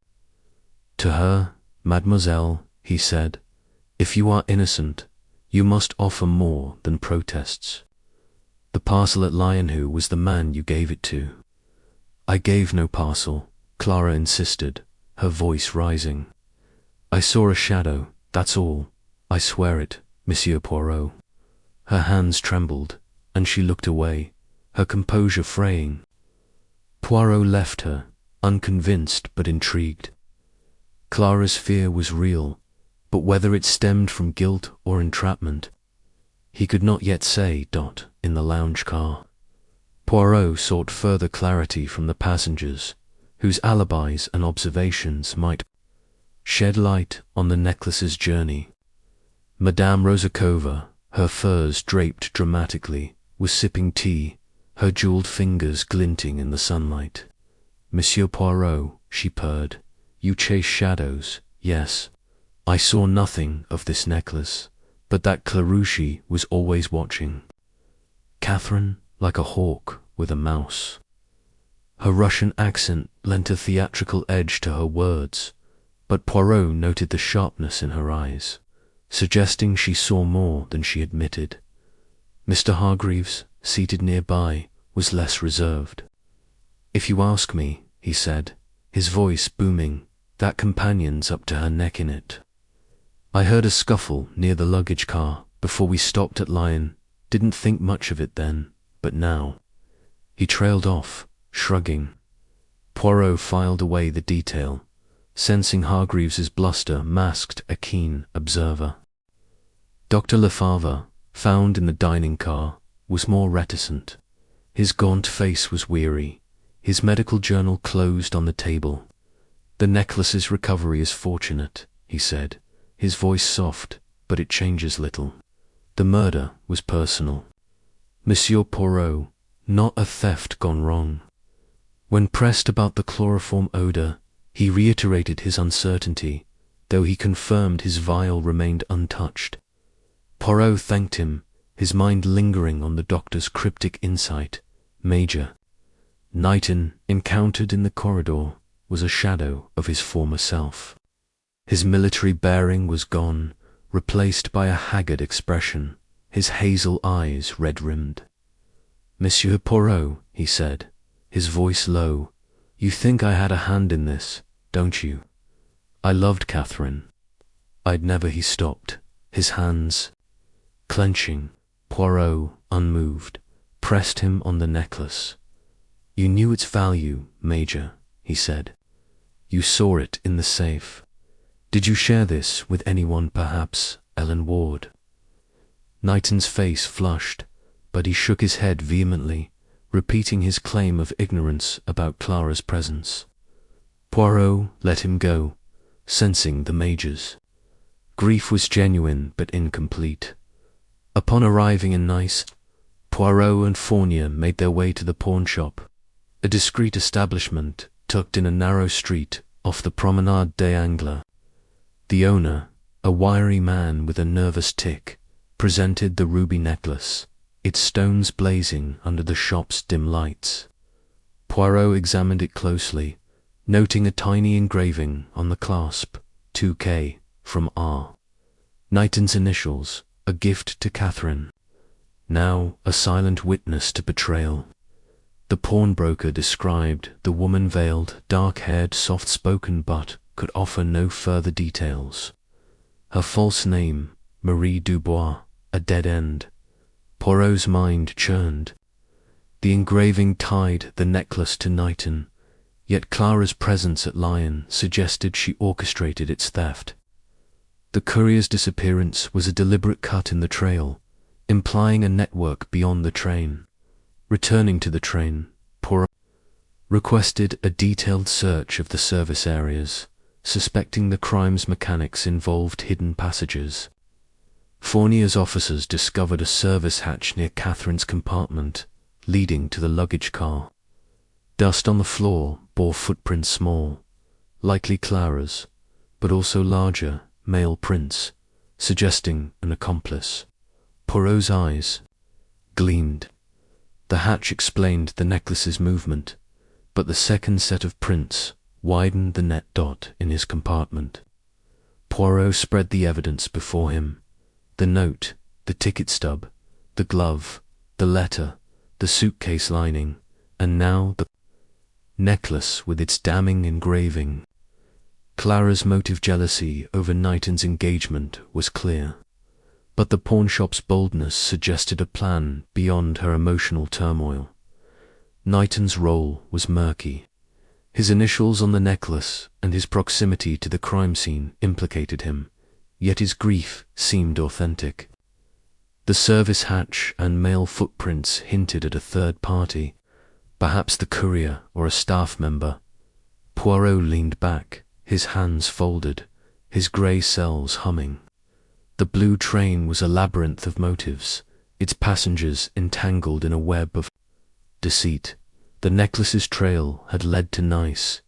"To her, mademoiselle," he said, "if you are innocent, you must offer more than protests. The parcel at Lionhew was the man you gave it to." "I gave no parcel," Clara insisted, her voice rising. "I saw a shadow, that's all. I swear it, Monsieur Poirot." Her hands trembled, and she looked away, her composure fraying. Poirot left her, unconvinced but intrigued. Clara's fear was real, but whether it stemmed from guilt or entrapment, he could not yet say. In the lounge car, Poirot sought further clarity from the passengers, whose alibis and observations might shed light on the necklace's journey. Madame Rozakova, her furs draped dramatically, was sipping tea, her jeweled fingers glinting in the sunlight. "Monsieur Poirot," she purred, "you chase shadows, yes. I saw nothing of this necklace, but that Clarucci was always watching. Catherine, like a hawk with a mouse." Her Russian accent lent a theatrical edge to her words, but Poirot noted the sharpness in her eyes, suggesting she saw more than she admitted. Mr. Hargreaves, seated nearby, was less reserved. "If you ask me," he said, his voice booming, "that companion's up to her neck in it. I heard a scuffle near the luggage car before we stopped at Lyon. Didn't think much of it then, but now." He trailed off, shrugging. Poirot filed away the detail, sensing Hargreaves's bluster masked a keen observer. Dr. Lefavre, found in the dining car, was more reticent. His gaunt face was weary, his medical journal closed on the table. "The necklace's recovery is fortunate," he said, his voice soft, but it changes little. "The murder was personal. Monsieur Poirot, not a theft gone wrong." When pressed about the chloroform odor, he reiterated his uncertainty, though he confirmed his vial remained untouched. Poirot thanked him, his mind lingering on the doctor's cryptic insight. Major Knighton, encountered in the corridor, was a shadow of his former self. His military bearing was gone, replaced by a haggard expression, his hazel eyes red-rimmed. "Monsieur Poirot," he said, his voice low, "you think I had a hand in this, don't you? I loved Catherine. I'd never..." He stopped, his hands clenching. Poirot, unmoved, pressed him on the necklace. "You knew its value, Major," he said. "You saw it in the safe. Did you share this with anyone, perhaps Ellen Ward?" Knighton's face flushed, but he shook his head vehemently, repeating his claim of ignorance about Clara's presence. Poirot let him go, sensing the Major's grief was genuine but incomplete. Upon arriving in Nice, Poirot and Fournier made their way to the pawn shop, a discreet establishment tucked in a narrow street off the Promenade des Anglais. The owner, a wiry man with a nervous tic, presented the ruby necklace, its stones blazing under the shop's dim lights. Poirot examined it closely, noting a tiny engraving on the clasp, 2K, from R. Knighton's initials, a gift to Catherine. Now a silent witness to betrayal. The pawnbroker described the woman veiled, dark-haired, soft-spoken, but could offer no further details. Her false name, Marie Dubois, a dead end. Poirot's mind churned. The engraving tied the necklace to Knighton, yet Clara's presence at Lyon suggested she orchestrated its theft. The courier's disappearance was a deliberate cut in the trail, implying a network beyond the train. Returning to the train, Poirot requested a detailed search of the service areas, suspecting the crime's mechanics involved hidden passages. Fournier's officers discovered a service hatch near Catherine's compartment, leading to the luggage car. Dust on the floor bore footprints small, likely Clara's, but also larger, male prints, suggesting an accomplice. Poirot's eyes gleamed. The hatch explained the necklace's movement, but the second set of prints widened the net dot in his compartment. Poirot spread the evidence before him. The note, the ticket stub, the glove, the letter, the suitcase lining, and now the necklace with its damning engraving. Clara's motive, jealousy over Knighton's engagement, was clear, but the pawnshop's boldness suggested a plan beyond her emotional turmoil. Knighton's role was murky. His initials on the necklace and his proximity to the crime scene implicated him, yet his grief seemed authentic. The service hatch and male footprints hinted at a third party, perhaps the courier or a staff member. Poirot leaned back, his hands folded, his grey cells humming. The blue train was a labyrinth of motives, its passengers entangled in a web of deceit. The necklace's trail had led to Nice,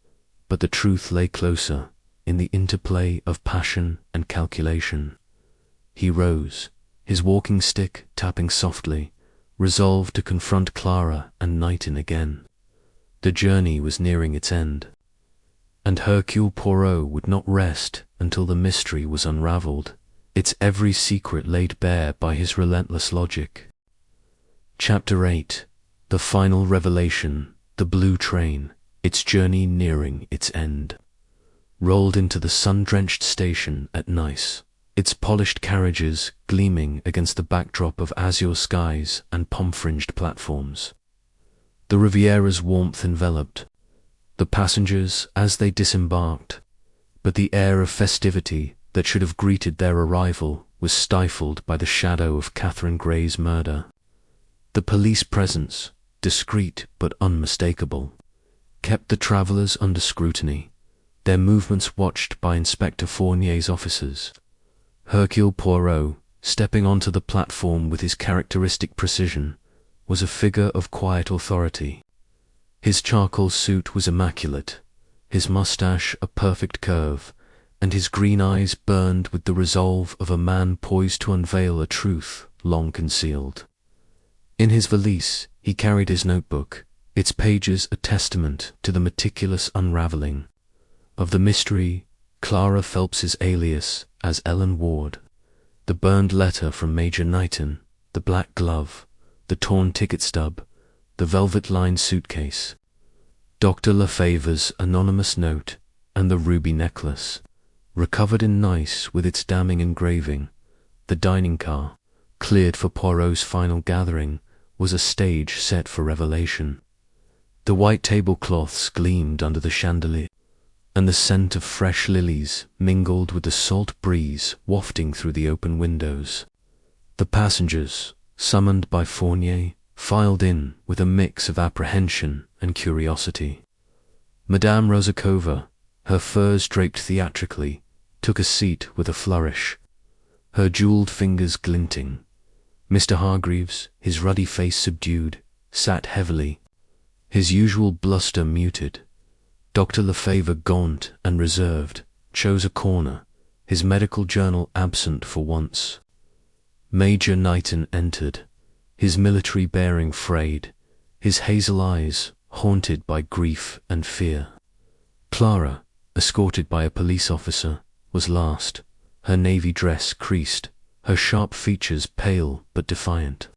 but the truth lay closer, in the interplay of passion and calculation. He rose, his walking stick tapping softly, resolved to confront Clara and Knighton again. The journey was nearing its end, and Hercule Poirot would not rest until the mystery was unravelled, its every secret laid bare by his relentless logic. Chapter 8. The final revelation, the blue train, its journey nearing its end. Rolled into the sun-drenched station at Nice, its polished carriages gleaming against the backdrop of azure skies and palm-fringed platforms. The Riviera's warmth enveloped the passengers as they disembarked, but the air of festivity that should have greeted their arrival was stifled by the shadow of Catherine Gray's murder. The police presence, discreet but unmistakable, kept the travellers under scrutiny, their movements watched by Inspector Fournier's officers. Hercule Poirot, stepping onto the platform with his characteristic precision, was a figure of quiet authority. His charcoal suit was immaculate, his moustache a perfect curve, and his green eyes burned with the resolve of a man poised to unveil a truth long concealed. In his valise he carried his notebook, its pages a testament to the meticulous unravelling of the mystery, Clara Phelps's alias as Ellen Ward, the burned letter from Major Knighton, the black glove, the torn ticket stub, the velvet-lined suitcase, Dr. Lefever's anonymous note, and the ruby necklace, recovered in Nice with its damning engraving. The dining car, cleared for Poirot's final gathering, was a stage set for revelation. The white tablecloths gleamed under the chandelier, and the scent of fresh lilies mingled with the salt breeze wafting through the open windows. The passengers, summoned by Fournier, filed in with a mix of apprehension and curiosity. Madame Rozakova, her furs draped theatrically, took a seat with a flourish, her jewelled fingers glinting. Mr. Hargreaves, his ruddy face subdued, sat heavily, his usual bluster muted. Dr. Lefevre, gaunt and reserved, chose a corner, his medical journal absent for once. Major Knighton entered, his military bearing frayed, his hazel eyes haunted by grief and fear. Clara, escorted by a police officer, was last, her navy dress creased, her sharp features pale but defiant.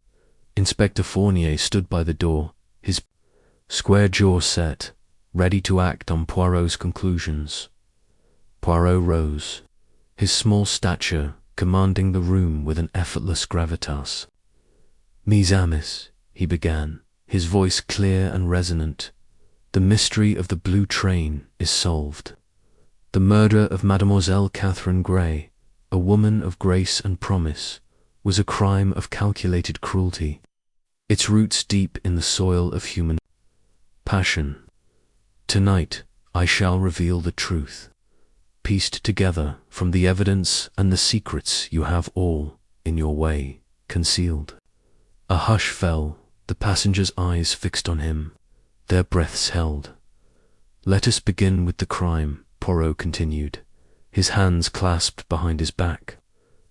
Inspector Fournier stood by the door, his square jaw set, ready to act on Poirot's conclusions. Poirot rose, his small stature commanding the room with an effortless gravitas. "Mes amis," he began, his voice clear and resonant, "the mystery of the blue train is solved. The murder of Mademoiselle Catherine Grey, a woman of grace and promise, was a crime of calculated cruelty, its roots deep in the soil of human passion. Tonight I shall reveal the truth, pieced together from the evidence and the secrets you have all, in your way, concealed." A hush fell, the passengers' eyes fixed on him, their breaths held. "Let us begin with the crime," Poirot continued, his hands clasped behind his back.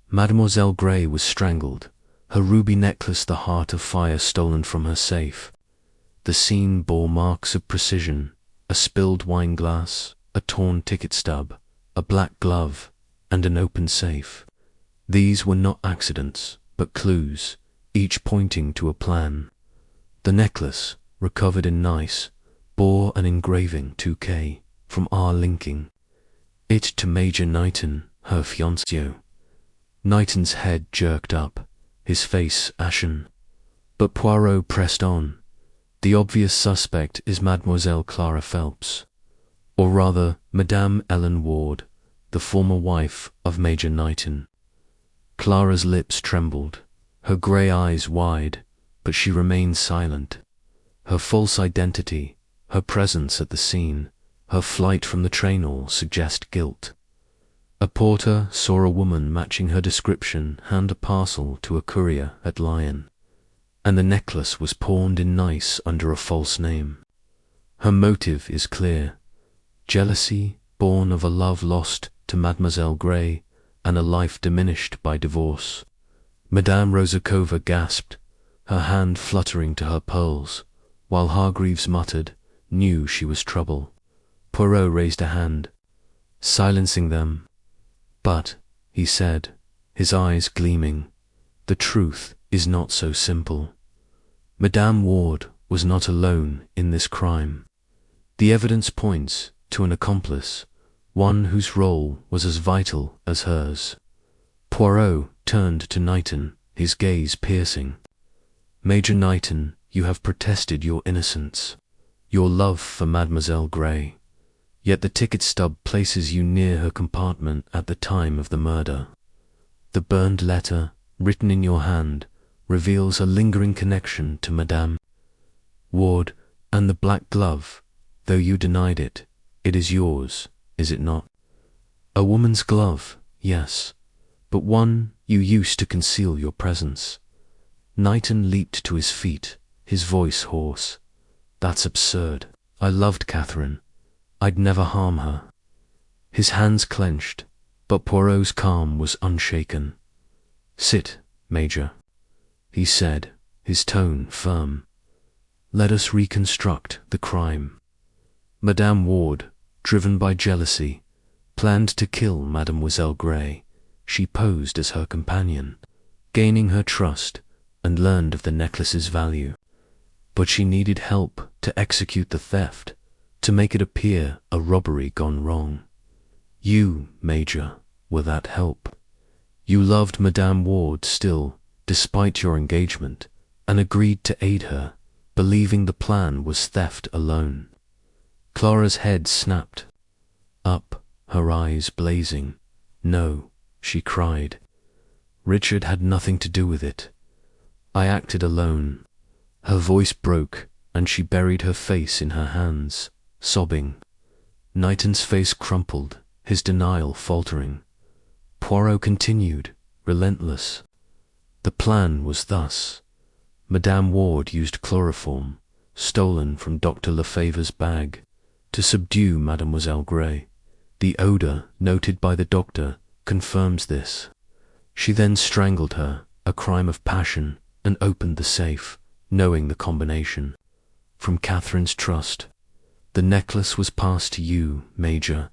Mademoiselle Grey was strangled, her ruby necklace the heart of fire stolen from her safe. The scene bore marks of precision, a spilled wine glass, a torn ticket stub, a black glove, and an open safe. These were not accidents, but clues, each pointing to a plan. The necklace, recovered in Nice, bore an engraving 2K from R. linking it to Major Knighton, her fiancé. Knighton's head jerked up, his face ashen. But Poirot pressed on. "The obvious suspect is Mademoiselle Clara Phelps, or rather Madame Ellen Ward, the former wife of Major Knighton." Clara's lips trembled, her grey eyes wide, but she remained silent. Her false identity, her presence at the scene, her flight from the train all suggest guilt. A porter saw a woman matching her description hand a parcel to a courier at Lyon, and the necklace was pawned in Nice under a false name. Her motive is clear: jealousy born of a love lost to Mademoiselle Grey and a life diminished by divorce. Madame Rozakova gasped, her hand fluttering to her pearls, while Hargreaves muttered, knew she was trouble. Poirot raised a hand, silencing them. "But," he said, his eyes gleaming, "the truth is not so simple. Madame Ward was not alone in this crime. The evidence points to an accomplice, one whose role was as vital as hers." Poirot turned to Knighton, his gaze piercing. "Major Knighton, you have protested your innocence, your love for Mademoiselle Grey, yet the ticket stub places you near her compartment at the time of the murder. The burned letter, written in your hand, reveals a lingering connection to Madame Ward, and the black glove, though you denied it, it is yours, is it not? A woman's glove, yes, but one you used to conceal your presence." Knighton leaped to his feet, his voice hoarse. "That's absurd. I loved Catherine. I'd never harm her." His hands clenched, but Poirot's calm was unshaken. "Sit, Major," he said, his tone firm. "Let us reconstruct the crime. Madame Ward, driven by jealousy, planned to kill Mademoiselle Grey. She posed as her companion, gaining her trust, and learned of the necklace's value. But she needed help to execute the theft, to make it appear a robbery gone wrong. You, Major, were that help. You loved Madame Ward still, despite your engagement, and agreed to aid her, believing the plan was theft alone." Clara's head snapped up, her eyes blazing. "No," she cried. "Richard had nothing to do with it. I acted alone." Her voice broke, and she buried her face in her hands, sobbing. Knighton's face crumpled, his denial faltering. Poirot continued, relentless. The plan was thus. Madame Ward used chloroform, stolen from Dr. Lefever's bag, to subdue Mademoiselle Gray. The odor noted by the doctor confirms this. She then strangled her, a crime of passion, and opened the safe, knowing the combination. From Catherine's trust, the necklace was passed to you, Major,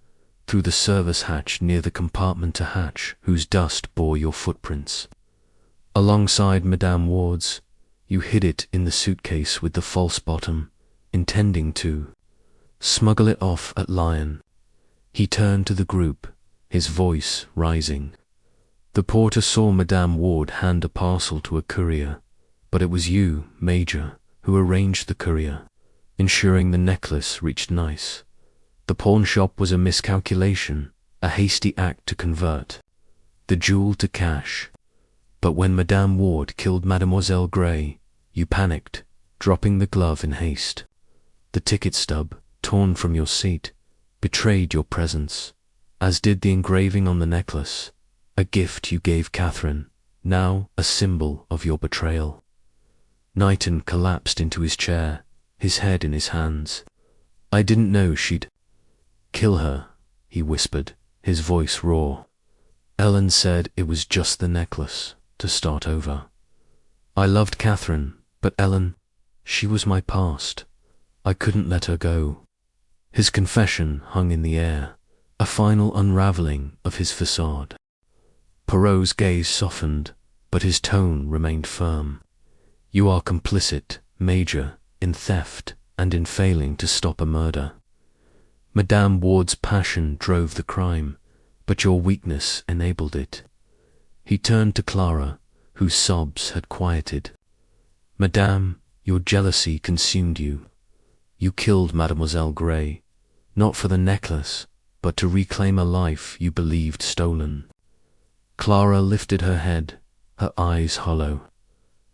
through the service hatch near the compartment to hatch, whose dust bore your footprints. Alongside Madame Ward's, you hid it in the suitcase with the false bottom, intending to smuggle it off at Lyon. He turned to the group, his voice rising. The porter saw Madame Ward hand a parcel to a courier, but it was you, Major, who arranged the courier, ensuring the necklace reached Nice. The pawn shop was a miscalculation, a hasty act to convert the jewel to cash. But when Madame Ward killed Mademoiselle Gray, you panicked, dropping the glove in haste. The ticket stub, torn from your seat, betrayed your presence, as did the engraving on the necklace, a gift you gave Catherine, now a symbol of your betrayal. Knighton collapsed into his chair, his head in his hands. I didn't know she'd kill her, he whispered, his voice raw. Ellen said it was just the necklace, to start over. I loved Catherine, but Ellen, she was my past. I couldn't let her go. His confession hung in the air, a final unraveling of his facade. Poirot's gaze softened, but his tone remained firm. You are complicit, Major, in theft and in failing to stop a murder. Madame Ward's passion drove the crime, but your weakness enabled it. He turned to Clara, whose sobs had quieted. Madame, your jealousy consumed you. You killed Mademoiselle Gray, not for the necklace, but to reclaim a life you believed stolen. Clara lifted her head, her eyes hollow.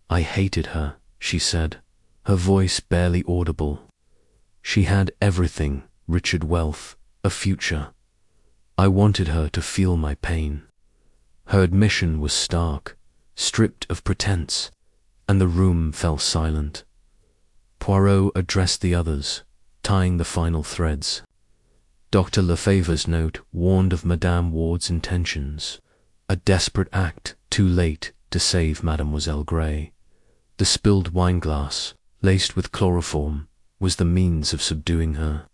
I hated her, she said, her voice barely audible. She had everything, Richard wealth, a future. I wanted her to feel my pain. Her admission was stark, stripped of pretense, and the room fell silent. Poirot addressed the others, tying the final threads. Dr. Lefever's note warned of Madame Ward's intentions, a desperate act too late to save Mademoiselle Gray. The spilled wineglass, laced with chloroform, was the means of subduing her.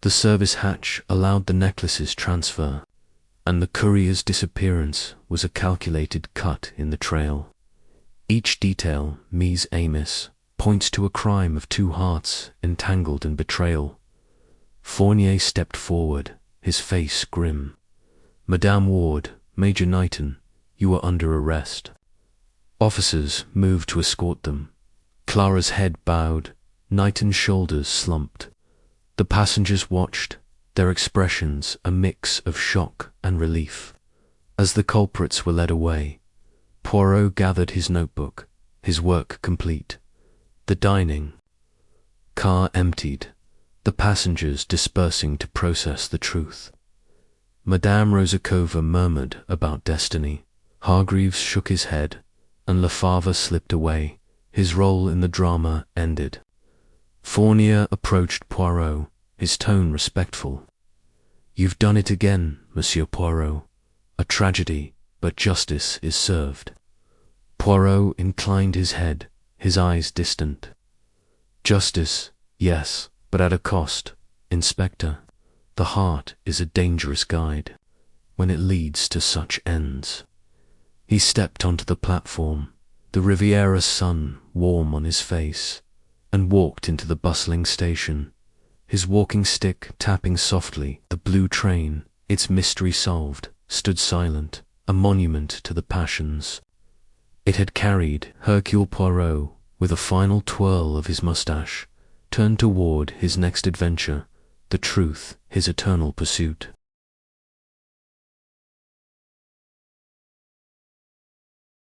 The service hatch allowed the necklace's transfer, and the courier's disappearance was a calculated cut in the trail. Each detail, mise Amos, points to a crime of two hearts entangled in betrayal. Fournier stepped forward, his face grim. Madame Ward, Major Knighton, you are under arrest. Officers moved to escort them. Clara's head bowed, Knighton's shoulders slumped. The passengers watched, their expressions a mix of shock and relief. As the culprits were led away, Poirot gathered his notebook, his work complete. The dining car emptied, the passengers dispersing to process the truth. Madame Rosakova murmured about destiny. Hargreaves shook his head, and Lefebvre slipped away, his role in the drama ended. Fournier approached Poirot, his tone respectful. You've done it again, Monsieur Poirot. A tragedy, but justice is served. Poirot inclined his head, his eyes distant. Justice, yes, but at a cost, Inspector. The heart is a dangerous guide, when it leads to such ends. He stepped onto the platform, the Riviera sun warm on his face, and walked into the bustling station, his walking stick tapping softly. The blue train, its mystery solved, stood silent, a monument to the passions. It had carried Hercule Poirot, with a final twirl of his moustache, turned toward his next adventure, the truth, his eternal pursuit.